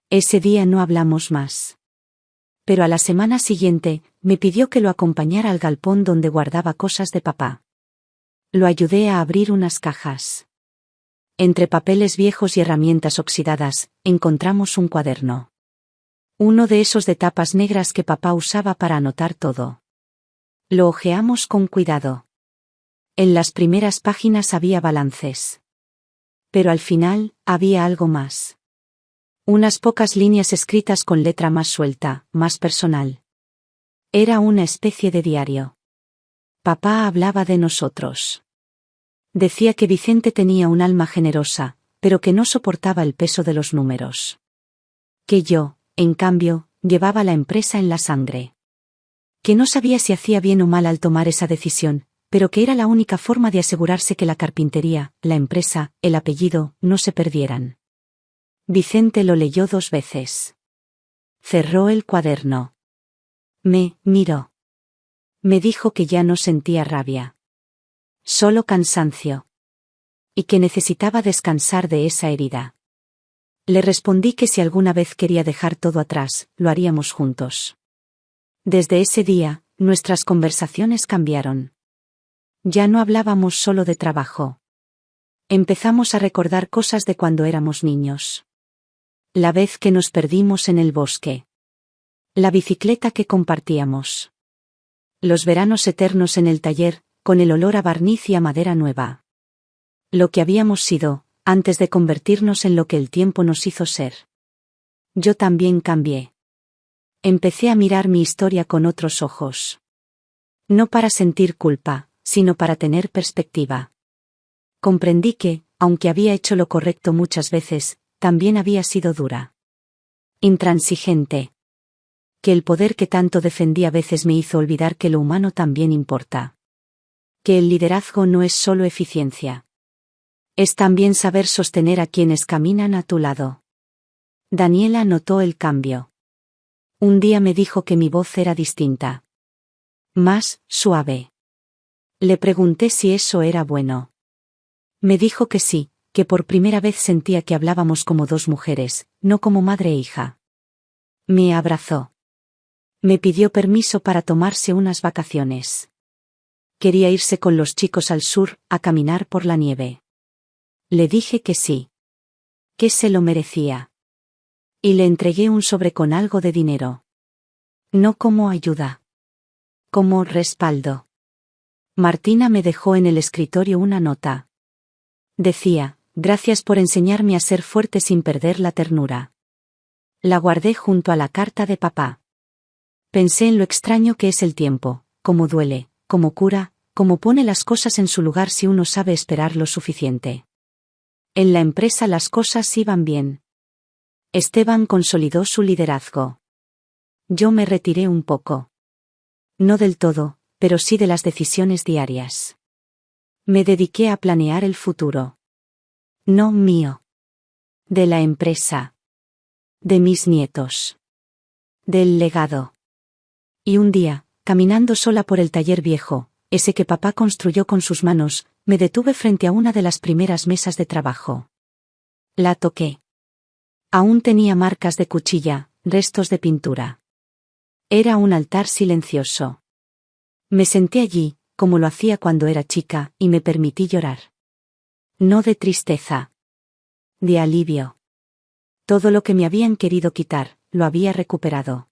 Ese día no hablamos más. Pero a la semana siguiente, me pidió que lo acompañara al galpón donde guardaba cosas de papá. Lo ayudé a abrir unas cajas. Entre papeles viejos y herramientas oxidadas, encontramos un cuaderno. Uno de esos de tapas negras que papá usaba para anotar todo. Lo hojeamos con cuidado. En las primeras páginas había balances. Pero al final, había algo más. Unas pocas líneas escritas con letra más suelta, más personal. Era una especie de diario. Papá hablaba de nosotros. Decía que Vicente tenía un alma generosa, pero que no soportaba el peso de los números. Que yo, en cambio, llevaba la empresa en la sangre. Que no sabía si hacía bien o mal al tomar esa decisión, pero que era la única forma de asegurarse que la carpintería, la empresa, el apellido, no se perdieran. Vicente lo leyó 2 veces. Cerró el cuaderno. Me miró. Me dijo que ya no sentía rabia. Solo cansancio. Y que necesitaba descansar de esa herida. Le respondí que si alguna vez quería dejar todo atrás, lo haríamos juntos. Desde ese día, nuestras conversaciones cambiaron. Ya no hablábamos solo de trabajo. Empezamos a recordar cosas de cuando éramos niños. La vez que nos perdimos en el bosque. La bicicleta que compartíamos. Los veranos eternos en el taller, con el olor a barniz y a madera nueva. Lo que habíamos sido, antes de convertirnos en lo que el tiempo nos hizo ser. Yo también cambié. Empecé a mirar mi historia con otros ojos. No para sentir culpa, sino para tener perspectiva. Comprendí que, aunque había hecho lo correcto muchas veces, también había sido dura. Intransigente. Que el poder que tanto defendí a veces me hizo olvidar que lo humano también importa. Que el liderazgo no es solo eficiencia. Es también saber sostener a quienes caminan a tu lado. Daniela notó el cambio. Un día me dijo que mi voz era distinta. Más suave. Le pregunté si eso era bueno. Me dijo que sí, que por primera vez sentía que hablábamos como 2 mujeres, no como madre e hija. Me abrazó. Me pidió permiso para tomarse unas vacaciones. Quería irse con los chicos al sur, a caminar por la nieve. Le dije que sí. Que se lo merecía. Y le entregué un sobre con algo de dinero. No como ayuda. Como respaldo. Martina me dejó en el escritorio una nota. Decía, gracias por enseñarme a ser fuerte sin perder la ternura. La guardé junto a la carta de papá. Pensé en lo extraño que es el tiempo, cómo duele, cómo cura, cómo pone las cosas en su lugar si uno sabe esperar lo suficiente. En la empresa las cosas iban bien. Esteban consolidó su liderazgo. Yo me retiré un poco. No del todo, pero sí de las decisiones diarias. Me dediqué a planear el futuro. No mío. De la empresa. De mis nietos. Del legado. Y un día, caminando sola por el taller viejo, ese que papá construyó con sus manos, me detuve frente a una de las primeras mesas de trabajo. La toqué. Aún tenía marcas de cuchilla, restos de pintura. Era un altar silencioso. Me senté allí, como lo hacía cuando era chica, y me permití llorar. No de tristeza. De alivio. Todo lo que me habían querido quitar, lo había recuperado.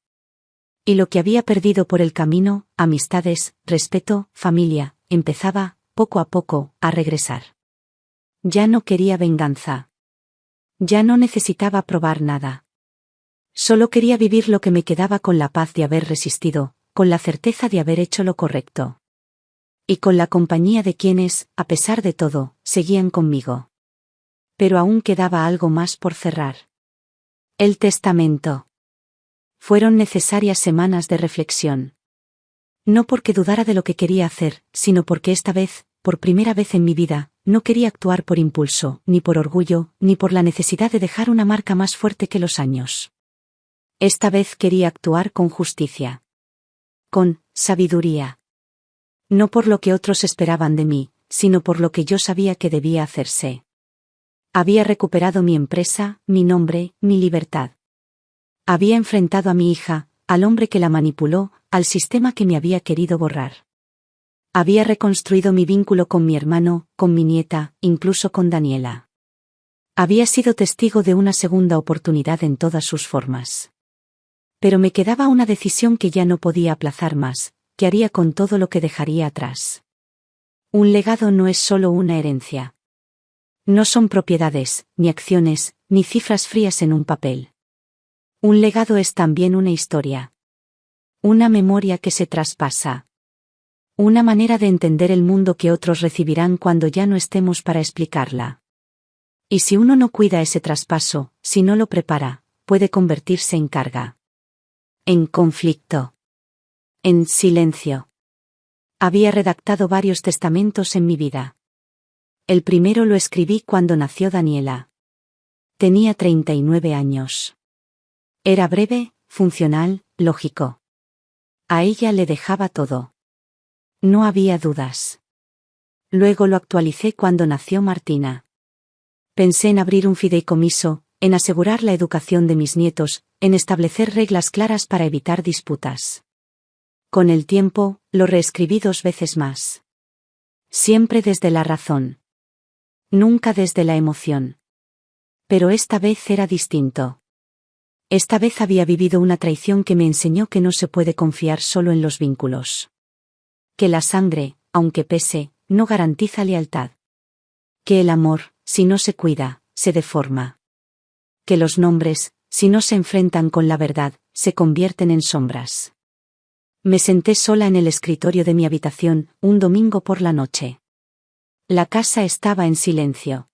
Y lo que había perdido por el camino, amistades, respeto, familia, empezaba, poco a poco, a regresar. Ya no quería venganza. Ya no necesitaba probar nada. Solo quería vivir lo que me quedaba con la paz de haber resistido, con la certeza de haber hecho lo correcto. Y con la compañía de quienes, a pesar de todo, seguían conmigo. Pero aún quedaba algo más por cerrar. El testamento. Fueron necesarias semanas de reflexión. No porque dudara de lo que quería hacer, sino porque esta vez, por primera vez en mi vida, no quería actuar por impulso, ni por orgullo, ni por la necesidad de dejar una marca más fuerte que los años. Esta vez quería actuar con justicia. Con sabiduría. No por lo que otros esperaban de mí, sino por lo que yo sabía que debía hacerse. Había recuperado mi empresa, mi nombre, mi libertad. Había enfrentado a mi hija, al hombre que la manipuló, al sistema que me había querido borrar. Había reconstruido mi vínculo con mi hermano, con mi nieta, incluso con Daniela. Había sido testigo de una segunda oportunidad en todas sus formas. Pero me quedaba una decisión que ya no podía aplazar más: ¿qué haría con todo lo que dejaría atrás? Un legado no es solo una herencia. No son propiedades, ni acciones, ni cifras frías en un papel. Un legado es también una historia. Una memoria que se traspasa. Una manera de entender el mundo que otros recibirán cuando ya no estemos para explicarla. Y si uno no cuida ese traspaso, si no lo prepara, puede convertirse en carga. En conflicto. En silencio. Había redactado varios testamentos en mi vida. El primero lo escribí cuando nació Daniela. Tenía 39 años. Era breve, funcional, lógico. A ella le dejaba todo. No había dudas. Luego lo actualicé cuando nació Martina. Pensé en abrir un fideicomiso, en asegurar la educación de mis nietos, en establecer reglas claras para evitar disputas. Con el tiempo, lo reescribí 2 veces más. Siempre desde la razón. Nunca desde la emoción. Pero esta vez era distinto. Esta vez había vivido una traición que me enseñó que no se puede confiar solo en los vínculos. Que la sangre, aunque pese, no garantiza lealtad. Que el amor, si no se cuida, se deforma. Que los nombres, si no se enfrentan con la verdad, se convierten en sombras. Me senté sola en el escritorio de mi habitación, un domingo por la noche. La casa estaba en silencio.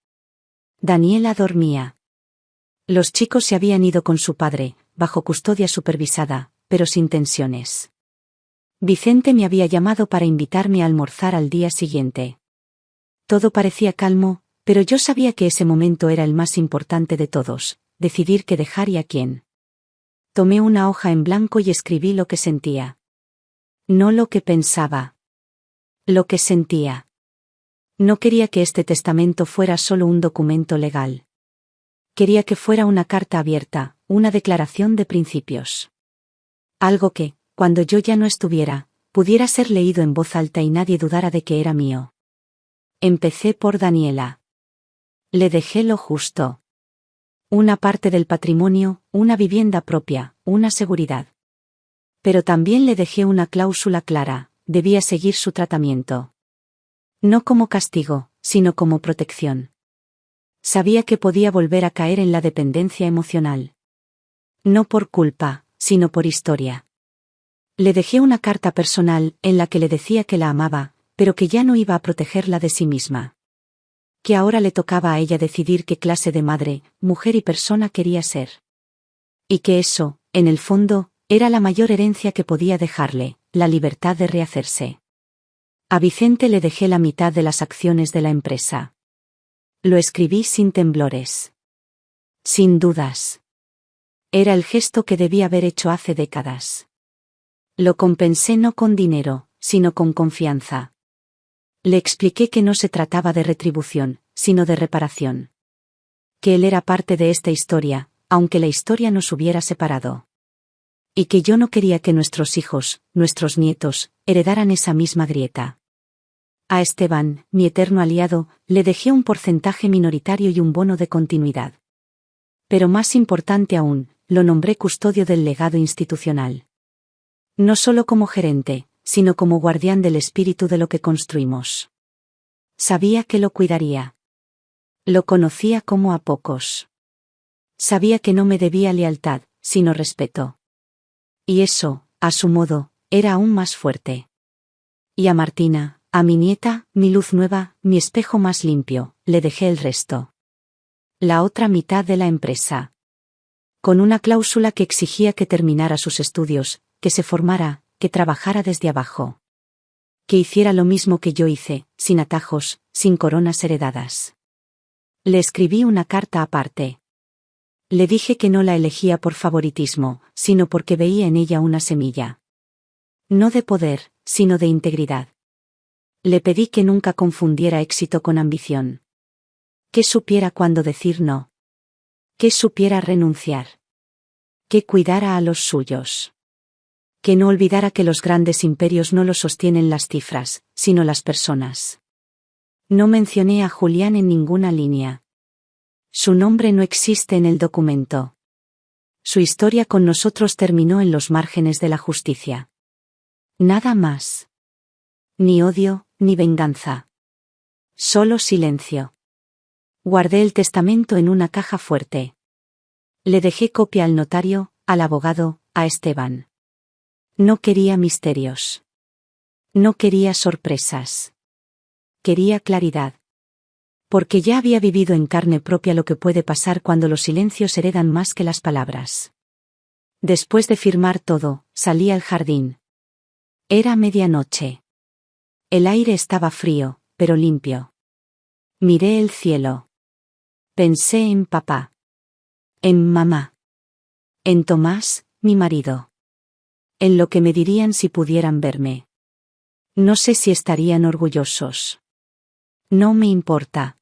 Daniela dormía. Los chicos se habían ido con su padre, bajo custodia supervisada, pero sin tensiones. Vicente me había llamado para invitarme a almorzar al día siguiente. Todo parecía calmo, pero yo sabía que ese momento era el más importante de todos, decidir qué dejar y a quién. Tomé una hoja en blanco y escribí lo que sentía. No lo que pensaba. Lo que sentía. No quería que este testamento fuera solo un documento legal. Quería que fuera una carta abierta, una declaración de principios. Algo que, cuando yo ya no estuviera, pudiera ser leído en voz alta y nadie dudara de que era mío. Empecé por Daniela. Le dejé lo justo. Una parte del patrimonio, una vivienda propia, una seguridad. Pero también le dejé una cláusula clara, debía seguir su tratamiento. No como castigo, sino como protección. Sabía que podía volver a caer en la dependencia emocional. No por culpa, sino por historia. Le dejé una carta personal, en la que le decía que la amaba, pero que ya no iba a protegerla de sí misma. Que ahora le tocaba a ella decidir qué clase de madre, mujer y persona quería ser. Y que eso, en el fondo, era la mayor herencia que podía dejarle, la libertad de rehacerse. A Vicente le dejé la mitad de las acciones de la empresa. Lo escribí sin temblores. Sin dudas. Era el gesto que debía haber hecho hace décadas. Lo compensé no con dinero, sino con confianza. Le expliqué que no se trataba de retribución, sino de reparación. Que él era parte de esta historia, aunque la historia nos hubiera separado. Y que yo no quería que nuestros hijos, nuestros nietos, heredaran esa misma grieta. A Esteban, mi eterno aliado, le dejé un porcentaje minoritario y un bono de continuidad. Pero más importante aún, lo nombré custodio del legado institucional. No solo como gerente, sino como guardián del espíritu de lo que construimos. Sabía que lo cuidaría. Lo conocía como a pocos. Sabía que no me debía lealtad, sino respeto. Y eso, a su modo, era aún más fuerte. Y a Martina, a mi nieta, mi luz nueva, mi espejo más limpio, le dejé el resto. La otra mitad de la empresa. Con una cláusula que exigía que terminara sus estudios, que se formara, que trabajara desde abajo. Que hiciera lo mismo que yo hice, sin atajos, sin coronas heredadas. Le escribí una carta aparte. Le dije que no la elegía por favoritismo, sino porque veía en ella una semilla. No de poder, sino de integridad. Le pedí que nunca confundiera éxito con ambición. Que supiera cuándo decir no. Que supiera renunciar. Que cuidara a los suyos. Que no olvidara que los grandes imperios no los sostienen las cifras, sino las personas. No mencioné a Julián en ninguna línea. Su nombre no existe en el documento. Su historia con nosotros terminó en los márgenes de la justicia. Nada más. Ni odio, ni venganza. Solo silencio. Guardé el testamento en una caja fuerte. Le dejé copia al notario, al abogado, a Esteban. No quería misterios. No quería sorpresas. Quería claridad. Porque ya había vivido en carne propia lo que puede pasar cuando los silencios heredan más que las palabras. Después de firmar todo, salí al jardín. Era medianoche. El aire estaba frío, pero limpio. Miré el cielo. Pensé en papá. En mamá. En Tomás, mi marido. En lo que me dirían si pudieran verme. No sé si estarían orgullosos. No me importa.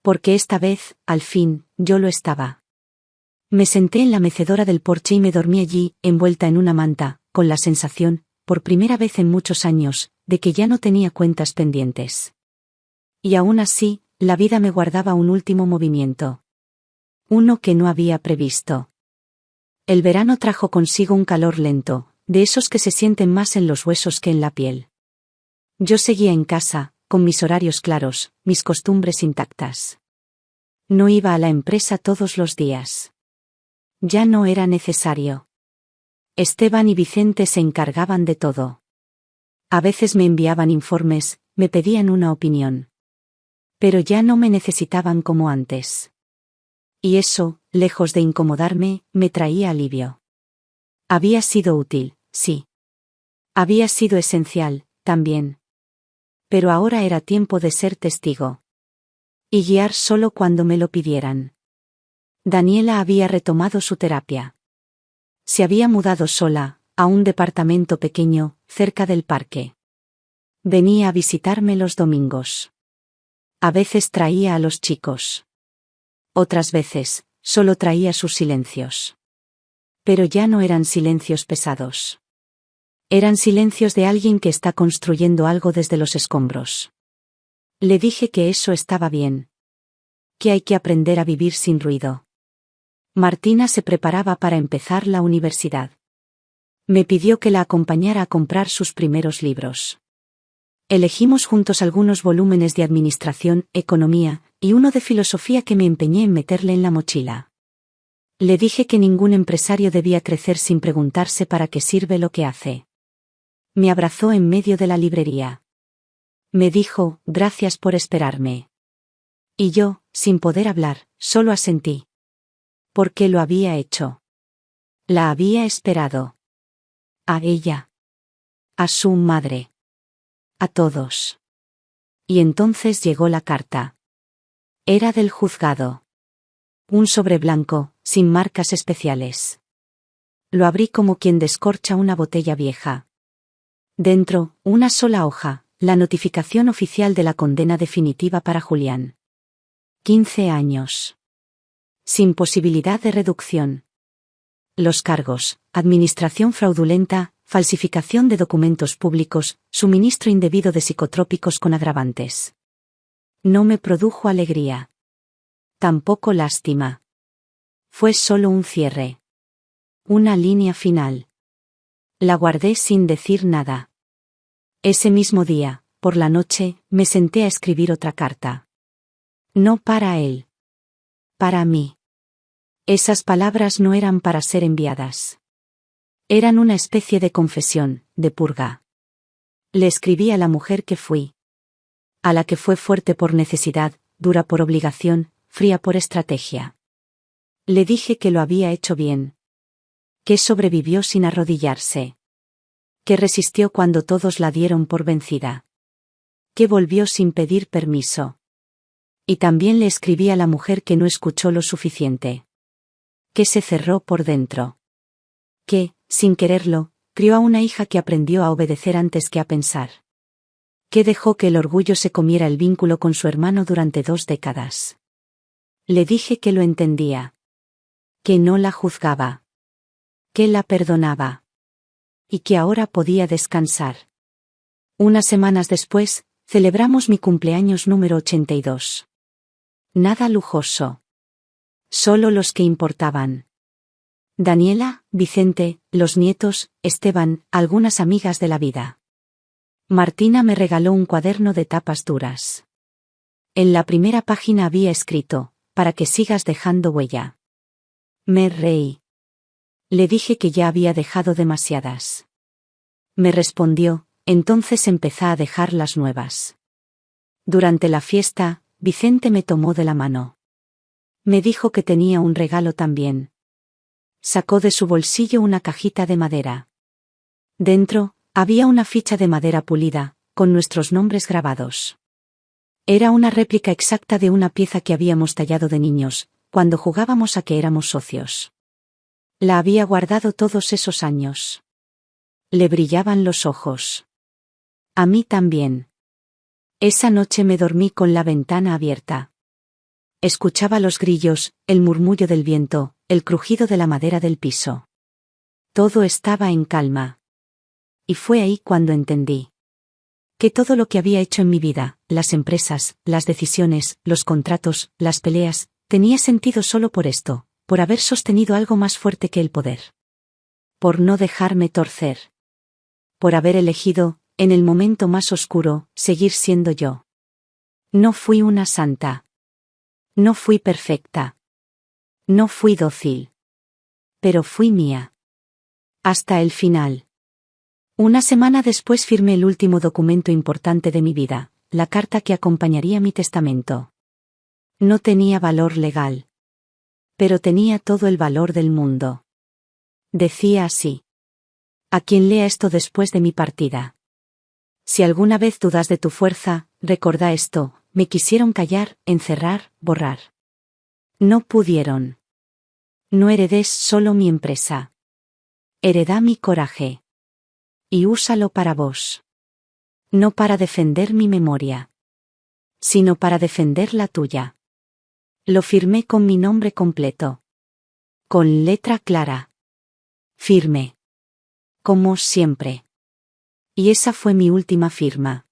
Porque esta vez, al fin, yo lo estaba. Me senté en la mecedora del porche y me dormí allí, envuelta en una manta, con la sensación, por primera vez en muchos años, de que ya no tenía cuentas pendientes. Y aún así, la vida me guardaba un último movimiento. Uno que no había previsto. El verano trajo consigo un calor lento, de esos que se sienten más en los huesos que en la piel. Yo seguía en casa, con mis horarios claros, mis costumbres intactas. No iba a la empresa todos los días. Ya no era necesario. Esteban y Vicente se encargaban de todo. A veces me enviaban informes, me pedían una opinión. Pero ya no me necesitaban como antes. Y eso, lejos de incomodarme, me traía alivio. Había sido útil, sí. Había sido esencial, también. Pero ahora era tiempo de ser testigo. Y guiar solo cuando me lo pidieran. Daniela había retomado su terapia. Se había mudado sola, a un departamento pequeño, cerca del parque. Venía a visitarme los domingos. A veces traía a los chicos. Otras veces, solo traía sus silencios. Pero ya no eran silencios pesados. Eran silencios de alguien que está construyendo algo desde los escombros. Le dije que eso estaba bien. Que hay que aprender a vivir sin ruido. Martina se preparaba para empezar la universidad. Me pidió que la acompañara a comprar sus primeros libros. Elegimos juntos algunos volúmenes de administración, economía, y uno de filosofía que me empeñé en meterle en la mochila. Le dije que ningún empresario debía crecer sin preguntarse para qué sirve lo que hace. Me abrazó en medio de la librería. Me dijo, gracias por esperarme. Y yo, sin poder hablar, solo asentí. Porque lo había hecho. La había esperado. A ella. A su madre. A todos. Y entonces llegó la carta. Era del juzgado. Un sobre blanco, sin marcas especiales. Lo abrí como quien descorcha una botella vieja. Dentro, una sola hoja, la notificación oficial de la condena definitiva para Julián. 15 años. Sin posibilidad de reducción. Los cargos: administración fraudulenta, falsificación de documentos públicos, suministro indebido de psicotrópicos con agravantes. No me produjo alegría. Tampoco lástima. Fue solo un cierre. Una línea final. La guardé sin decir nada. Ese mismo día, por la noche, me senté a escribir otra carta. No para él. Para mí. Esas palabras no eran para ser enviadas. Eran una especie de confesión, de purga. Le escribí a la mujer que fui. A la que fue fuerte por necesidad, dura por obligación, fría por estrategia. Le dije que lo había hecho bien. Que sobrevivió sin arrodillarse. Que resistió cuando todos la dieron por vencida. Que volvió sin pedir permiso. Y también le escribí a la mujer que no escuchó lo suficiente. Que se cerró por dentro. Que, sin quererlo, crió a una hija que aprendió a obedecer antes que a pensar. Que dejó que el orgullo se comiera el vínculo con su hermano durante 2 décadas. Le dije que lo entendía. Que no la juzgaba. Que la perdonaba. Y que ahora podía descansar. Unas semanas después, celebramos mi cumpleaños número 82. Nada lujoso. Solo los que importaban. Daniela, Vicente, los nietos, Esteban, algunas amigas de la vida. Martina me regaló un cuaderno de tapas duras. En la primera página había escrito, para que sigas dejando huella. Me reí. Le dije que ya había dejado demasiadas. Me respondió, entonces empezá a dejar las nuevas. Durante la fiesta, Vicente me tomó de la mano. Me dijo que tenía un regalo también. Sacó de su bolsillo una cajita de madera. Dentro, había una ficha de madera pulida, con nuestros nombres grabados. Era una réplica exacta de una pieza que habíamos tallado de niños, cuando jugábamos a que éramos socios. La había guardado todos esos años. Le brillaban los ojos. A mí también. Esa noche me dormí con la ventana abierta. Escuchaba los grillos, el murmullo del viento, el crujido de la madera del piso. Todo estaba en calma. Y fue ahí cuando entendí que todo lo que había hecho en mi vida, las empresas, las decisiones, los contratos, las peleas, tenía sentido solo por esto, por haber sostenido algo más fuerte que el poder. Por no dejarme torcer. Por haber elegido, en el momento más oscuro, seguir siendo yo. No fui una santa. No fui perfecta. No fui dócil. Pero fui mía. Hasta el final. Una semana después firmé el último documento importante de mi vida, la carta que acompañaría mi testamento. No tenía valor legal. Pero tenía todo el valor del mundo. Decía así. A quien lea esto después de mi partida. Si alguna vez dudas de tu fuerza, recordá esto, me quisieron callar, encerrar, borrar. No pudieron. No heredés solo mi empresa. Heredá mi coraje. Y úsalo para vos. No para defender mi memoria. Sino para defender la tuya. Lo firmé con mi nombre completo. Con letra clara. Firme. Como siempre. Y esa fue mi última firma.